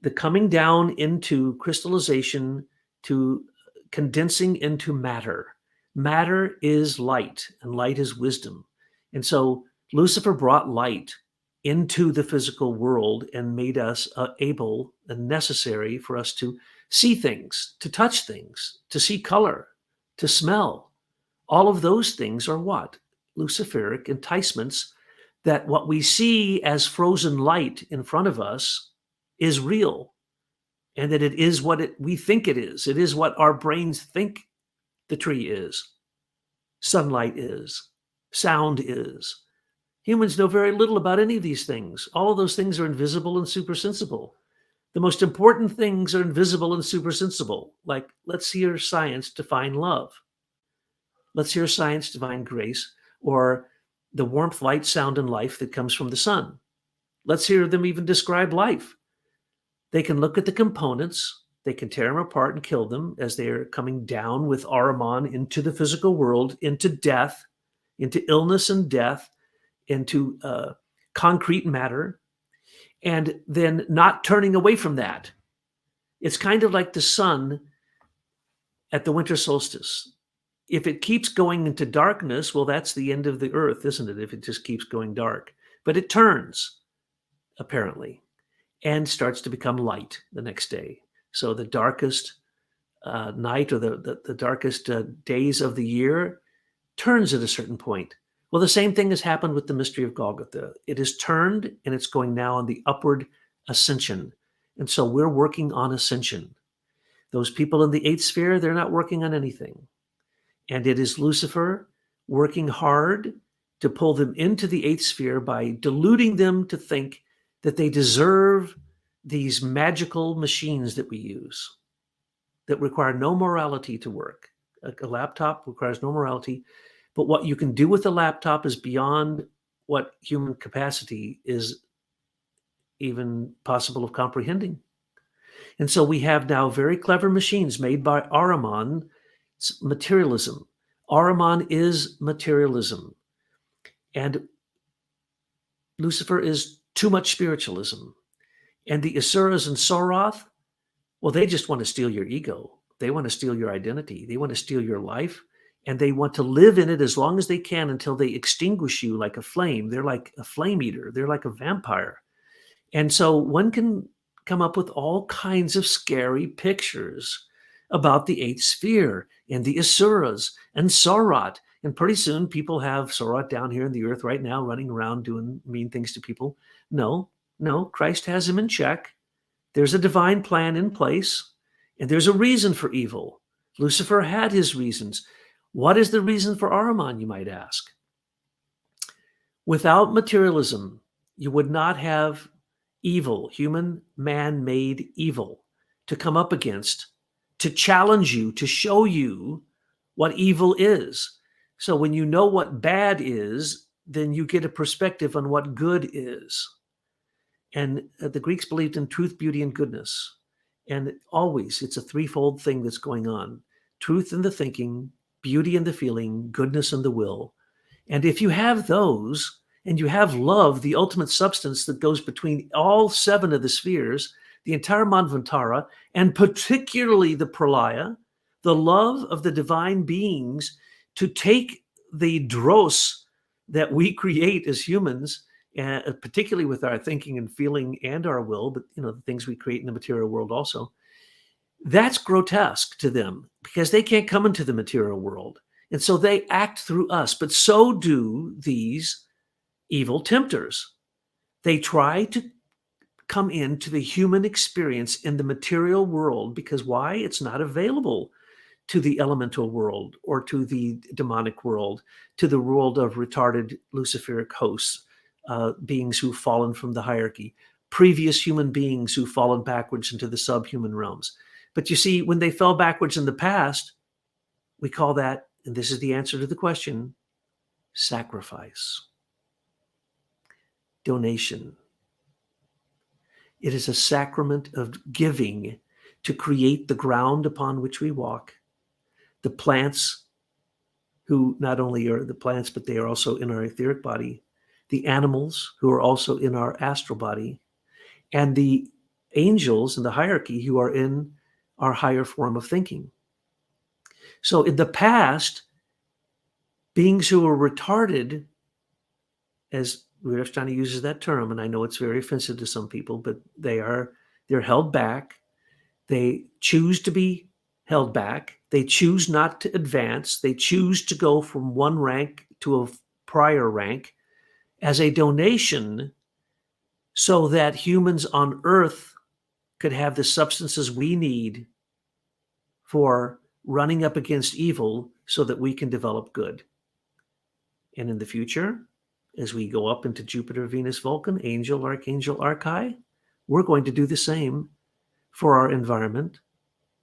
the coming down into crystallization, to condensing into matter. Matter is light, and light is wisdom. And so Lucifer brought light into the physical world and made us able and necessary for us to see things, to touch things, to see color, to smell. All of those things are what? Luciferic enticements, that what we see as frozen light in front of us is real, and that it is what we think it is. It is what our brains think the tree is, sunlight is, sound is. Humans know very little about any of these things. All of those things are invisible and supersensible. The most important things are invisible and supersensible. Like, let's hear science define love. Let's hear science define grace, or the warmth, light, sound, and life that comes from the sun. Let's hear them even describe life. They can look at the components, they can tear them apart and kill them as they are coming down with Ahriman into the physical world, into death, into illness and death, into concrete matter, and then not turning away from that. It's kind of like the sun at the winter solstice. If it keeps going into darkness, well, that's the end of the earth, isn't it? If it just keeps going dark. But it turns, apparently, and starts to become light the next day. So the darkest night, or the darkest days of the year, turns at a certain point. Well, the same thing has happened with the mystery of Golgotha. It is turned, and it's going now on the upward ascension. And so we're working on ascension. Those people in the eighth sphere, they're not working on anything. And it is Lucifer working hard to pull them into the eighth sphere by deluding them to think that they deserve these magical machines that we use that require no morality to work. A laptop requires no morality, but what you can do with a laptop is beyond what human capacity is even possible of comprehending. And so we have now very clever machines made by Ahriman. It's materialism. Ahriman is materialism. And Lucifer is too much spiritualism. And the Asuras and Soroth, well, they just want to steal your ego. They want to steal your identity. They want to steal your life. And they want to live in it as long as they can until they extinguish you like a flame. They're like a flame eater. They're like a vampire. And so one can come up with all kinds of scary pictures about the eighth sphere and the Asuras and Soroth. And pretty soon people have Soroth down here in the earth right now running around doing mean things to people. No, Christ has him in check. There's a divine plan in place, and there's a reason for evil. Lucifer had his reasons. What is the reason for Ahriman, you might ask? Without materialism, you would not have evil, human, man-made evil to come up against, to challenge you, to show you what evil is. So when you know what bad is, then you get a perspective on what good is. And the Greeks believed in truth, beauty, and goodness. And always, it's a threefold thing that's going on. Truth in the thinking, beauty in the feeling, goodness in the will. And if you have those, and you have love, the ultimate substance that goes between all seven of the spheres, the entire Manvantara, and particularly the Pralaya, the love of the divine beings to take the dross that we create as humans, particularly with our thinking and feeling and our will, but the things we create in the material world also, that's grotesque to them because they can't come into the material world. And so they act through us, but so do these evil tempters. They try to come into the human experience in the material world because why? It's not available to the elemental world or to the demonic world, to the world of retarded Luciferic hosts, beings who've fallen from the hierarchy, previous human beings who've fallen backwards into the subhuman realms. But you see, when they fell backwards in the past, we call that, and this is the answer to the question, sacrifice. Donation. It is a sacrament of giving to create the ground upon which we walk. The plants, who not only are the plants, but they are also in our etheric body. The animals, who are also in our astral body. And the angels in the hierarchy, who are in our higher form of thinking. So in the past, beings who were retarded, as Rudolf uses that term, and I know it's very offensive to some people, but they're held back. They choose to be held back. They choose not to advance. They choose to go from one rank to a prior rank as a donation so that humans on Earth could have the substances we need for running up against evil so that we can develop good. And in the future, as we go up into Jupiter, Venus, Vulcan, Angel, Archangel, Archai, we're going to do the same for our environment,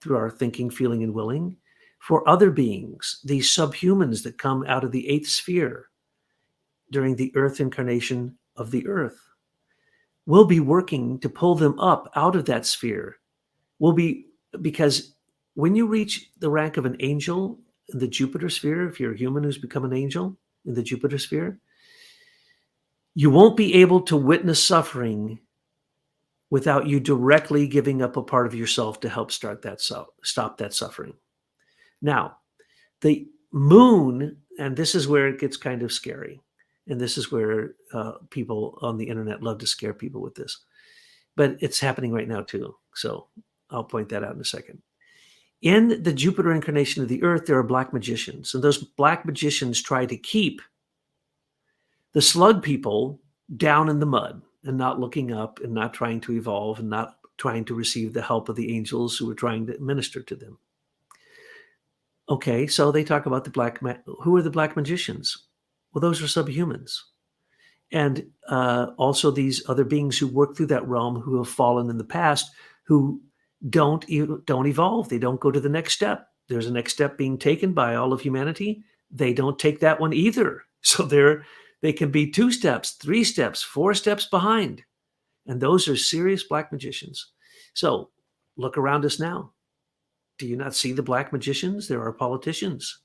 through our thinking, feeling, and willing, for other beings, these subhumans that come out of the eighth sphere during the Earth incarnation of the Earth. We'll be working to pull them up out of that sphere. Because when you reach the rank of an angel in the Jupiter sphere, if you're a human who's become an angel in the Jupiter sphere, you won't be able to witness suffering without you directly giving up a part of yourself to help stop that suffering. Now, the moon, and this is where it gets kind of scary, and this is where people on the internet love to scare people with this, but it's happening right now too. So I'll point that out in a second. In the Jupiter incarnation of the Earth, there are black magicians, and those black magicians try to keep the slug people down in the mud and not looking up and not trying to evolve and not trying to receive the help of the angels who are trying to minister to them. Okay, so they talk about who are the black magicians? Well, those are subhumans. And also these other beings who work through that realm who have fallen in the past, who don't evolve. They don't go to the next step. there's a next step being taken by all of humanity. They don't take that one either. So they can be 2 steps, 3 steps, 4 steps behind. And those are serious black magicians. So look around us now. Do you not see the black magicians? There are politicians.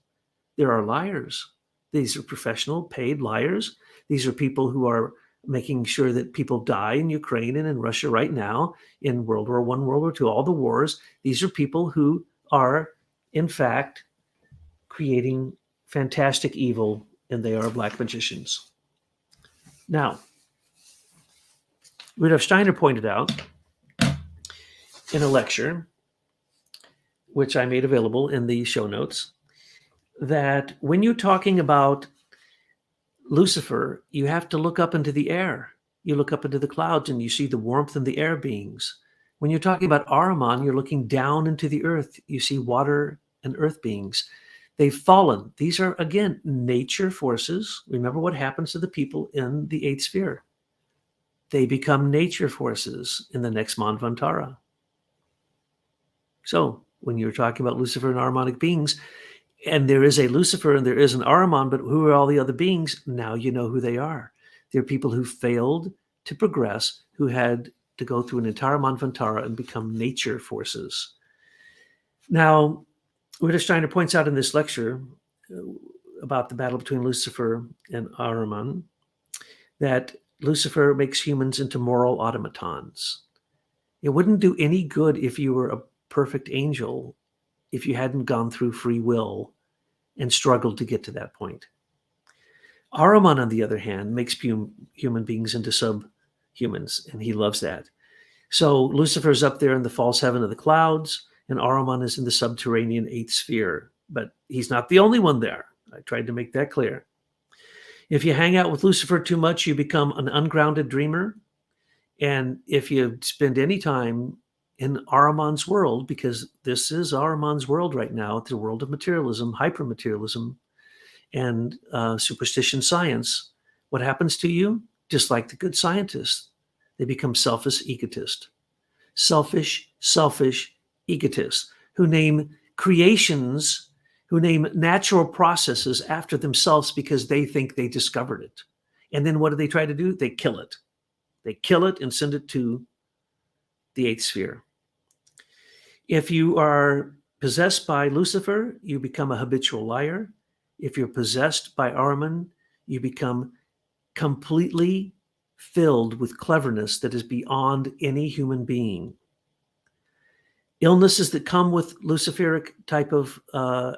There are liars. These are professional paid liars. These are people who are making sure that people die in Ukraine and in Russia right now, in World War I, World War II, all the wars. These are people who are, in fact, creating fantastic evil, and they are black magicians. Now, Rudolf Steiner pointed out in a lecture, which I made available in the show notes, that when you're talking about Lucifer, you have to look up into the air. You look up into the clouds and you see the warmth in the air beings. When you're talking about Ahriman, you're looking down into the earth. You see water and earth beings. They've fallen. These are, again, nature forces. Remember what happens to the people in the 8th sphere. They become nature forces in the next Manvantara. So when you're talking about Lucifer and Ahrimanic beings, and there is a Lucifer and there is an Ahriman, but who are all the other beings? Now you know who they are. They're people who failed to progress, who had to go through an entire Manvantara and become nature forces. Now, Rudolf Steiner points out in this lecture about the battle between Lucifer and Ahriman that Lucifer makes humans into moral automatons. It wouldn't do any good if you were a perfect angel if you hadn't gone through free will and struggled to get to that point. Ahriman, on the other hand, makes human beings into subhumans, and he loves that. So Lucifer's up there in the false heaven of the clouds, and Ahriman is in the subterranean 8th sphere. But he's not the only one there. I tried to make that clear. If you hang out with Lucifer too much, you become an ungrounded dreamer. And if you spend any time in Ahriman's world, because this is Ahriman's world right now, it's a world of materialism, hypermaterialism, and superstition science, what happens to you? Just like the good scientists, they become selfish egotists. Selfish egotists who name creations, who name natural processes after themselves because they think they discovered it. And then what do they try to do? They kill it. They kill it and send it to the 8th sphere. If you are possessed by Lucifer, you become a habitual liar. If you're possessed by Ahriman, you become completely filled with cleverness that is beyond any human being. Illnesses that come with Luciferic type of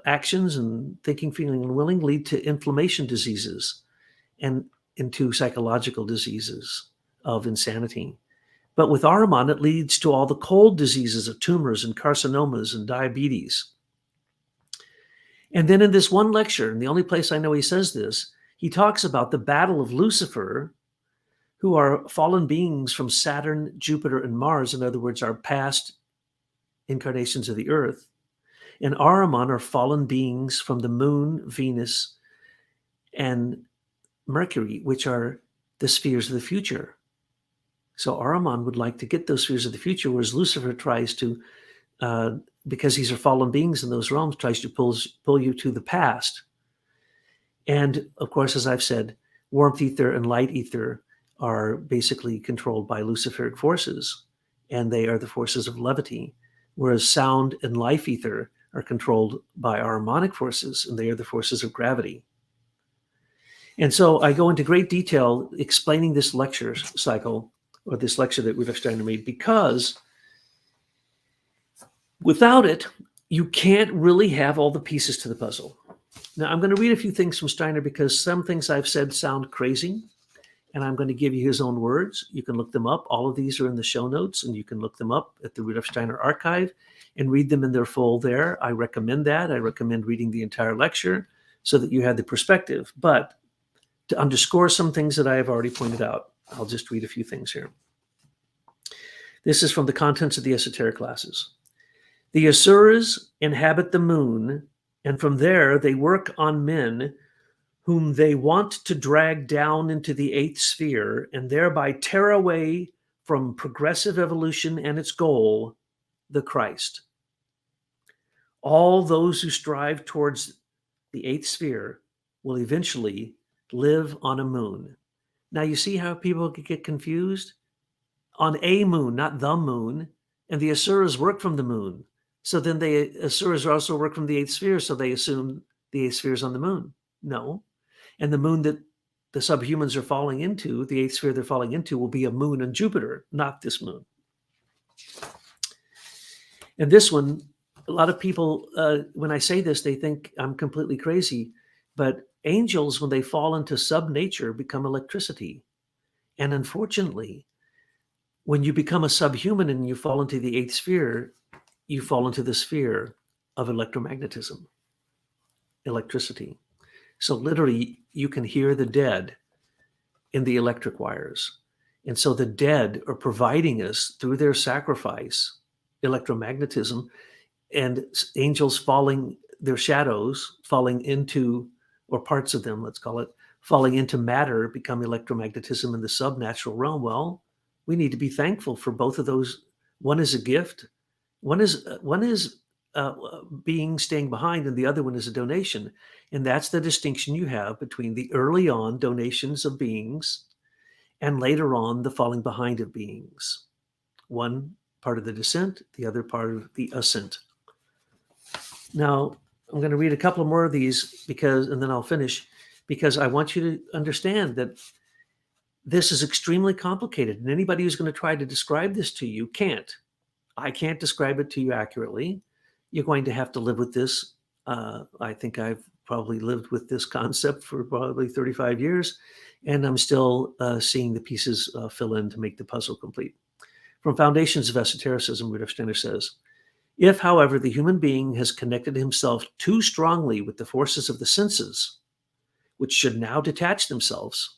actions and thinking, feeling, and willing lead to inflammation diseases and into psychological diseases of insanity. But with Ahriman, it leads to all the cold diseases of tumors and carcinomas and diabetes. And then in this one lecture, and the only place I know he says this, he talks about the battle of Lucifer, who are fallen beings from Saturn, Jupiter, and Mars. In other words, our past incarnations of the earth. And Ahriman are fallen beings from the moon, Venus, and Mercury, which are the spheres of the future. So Ahriman would like to get those spheres of the future, whereas Lucifer tries to, because these are fallen beings in those realms, tries to pull you to the past. And of course, as I've said, warmth ether and light ether are basically controlled by Luciferic forces, and they are the forces of levity, whereas sound and life ether are controlled by Ahrimanic forces, and they are the forces of gravity. And so I go into great detail explaining this lecture cycle, or this lecture that Rudolf Steiner made, because without it, you can't really have all the pieces to the puzzle. Now, I'm going to read a few things from Steiner because some things I've said sound crazy, and I'm going to give you his own words. You can look them up. All of these are in the show notes, and you can look them up at the Rudolf Steiner archive and read them in their full there. I recommend that. I recommend reading the entire lecture so that you have the perspective. But to underscore some things that I have already pointed out, I'll just read a few things here. This is from the Contents of the Esoteric Classes. The Asuras inhabit the moon, and from there they work on men whom they want to drag down into the 8th sphere and thereby tear away from progressive evolution and its goal, the Christ. All those who strive towards the eighth sphere will eventually live on a moon. Now, you see how people get confused? On a moon, not the moon. And the Asuras work from the moon. So then the Asuras also work from the eighth sphere, so they assume the eighth sphere is on the moon. No. And the moon that the subhumans are falling into, the eighth sphere they're falling into, will be a moon on Jupiter, not this moon. And this one, a lot of people, when I say this, they think I'm completely crazy. But angels, when they fall into sub-nature, become electricity. And unfortunately, when you become a subhuman and you fall into the eighth sphere, you fall into the sphere of electromagnetism, electricity. So literally, you can hear the dead in the electric wires. And so the dead are providing us, through their sacrifice, electromagnetism, and angels falling, their shadows falling into, or parts of them, let's call it, falling into matter, become electromagnetism in the subnatural realm. Well, we need to be thankful for both of those. One is a gift, one is being staying behind, and the other one is a donation. And that's the distinction you have between the early on donations of beings and later on the falling behind of beings. One part of the descent, the other part of the ascent. Now, I'm going to read a couple more of these and then I'll finish, because I want you to understand that this is extremely complicated, and anybody who's going to try to describe this to you can't. I can't describe it to you accurately. You're going to have to live with this. I think I've probably lived with this concept for probably 35 years, and I'm still seeing the pieces fill in to make the puzzle complete. From Foundations of Esotericism, Rudolf Steiner says, if, however, the human being has connected himself too strongly with the forces of the senses, which should now detach themselves,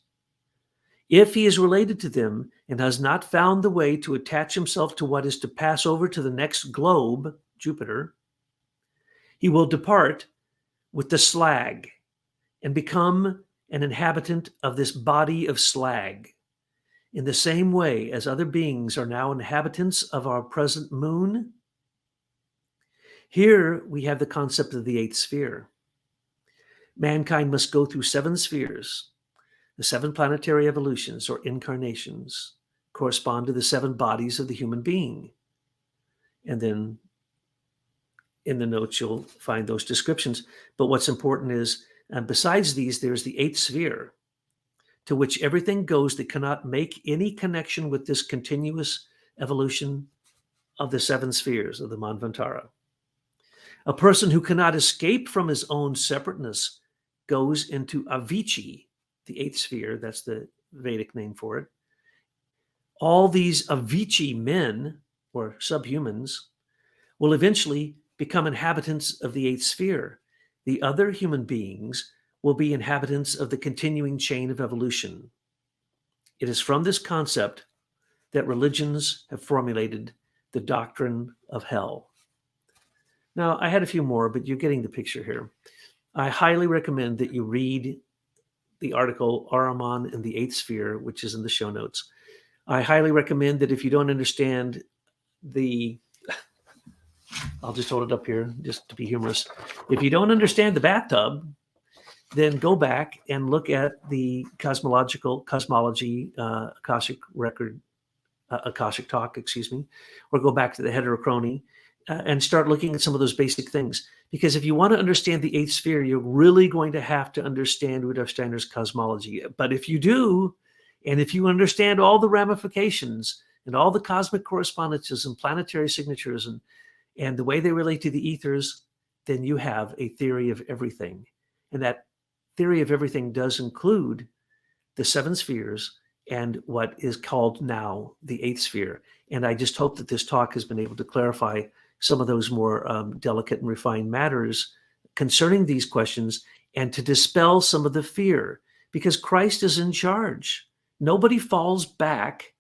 if he is related to them and has not found the way to attach himself to what is to pass over to the next globe, Jupiter, he will depart with the slag and become an inhabitant of this body of slag, in the same way as other beings are now inhabitants of our present moon. Here we have the concept of the eighth sphere. Mankind must go through 7 spheres. The 7 planetary evolutions, or incarnations, correspond to the 7 bodies of the human being. And then in the notes, you'll find those descriptions. But what's important is, besides these, there's the 8th sphere, to which everything goes that cannot make any connection with this continuous evolution of the 7 spheres of the Manvantara. A person who cannot escape from his own separateness goes into Avicii, the 8th sphere. That's the Vedic name for it. All these Avicii men, or subhumans, will eventually become inhabitants of the 8th sphere. The other human beings will be inhabitants of the continuing chain of evolution. It is from this concept that religions have formulated the doctrine of hell. Now, I had a few more, but you're getting the picture here. I highly recommend that you read the article Ahriman and the 8th Sphere, which is in the show notes. I highly recommend that if you don't understand I'll just hold it up here just to be humorous. If you don't understand the bathtub, then go back and look at the cosmology, Akashic record, Akashic talk, or go back to the heterochrony and start looking at some of those basic things. Because if you want to understand the 8th sphere, you're really going to have to understand Rudolf Steiner's cosmology. But if you do, and if you understand all the ramifications and all the cosmic correspondences and planetary signatures and the way they relate to the ethers, then you have a theory of everything. And that theory of everything does include the 7 spheres and what is called now the 8th sphere. And I just hope that this talk has been able to clarify some of those more delicate and refined matters concerning these questions, and to dispel some of the fear, because Christ is in charge. Nobody falls back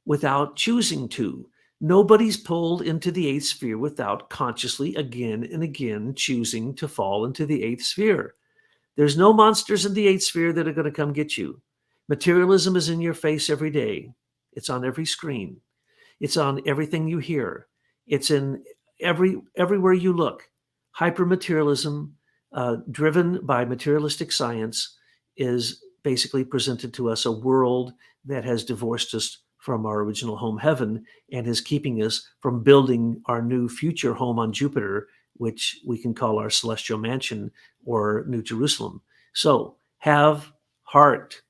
without choosing to. Nobody's pulled into the 8th sphere without consciously again and again choosing to fall into the 8th sphere. There's no monsters in the 8th sphere that are going to come get you. Materialism is in your face every day. It's on every screen. It's on everything you hear. It's in everywhere you look. Hypermaterialism, driven by materialistic science, is basically presented to us a world that has divorced us from our original home heaven and is keeping us from building our new future home on Jupiter, which we can call our celestial mansion or New Jerusalem. So have heart.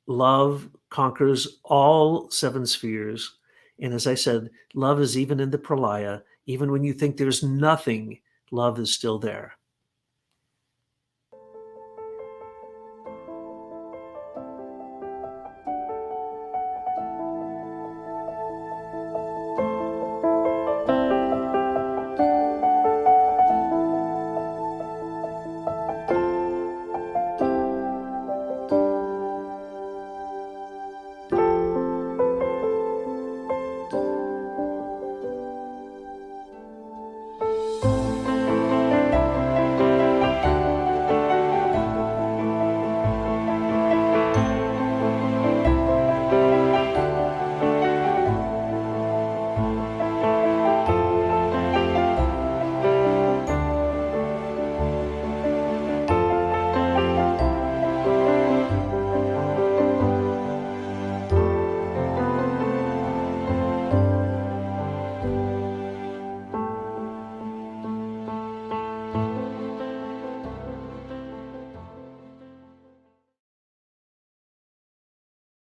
Love conquers all seven spheres. And as I said, love is even in the pralaya. Even when you think there's nothing, love is still there.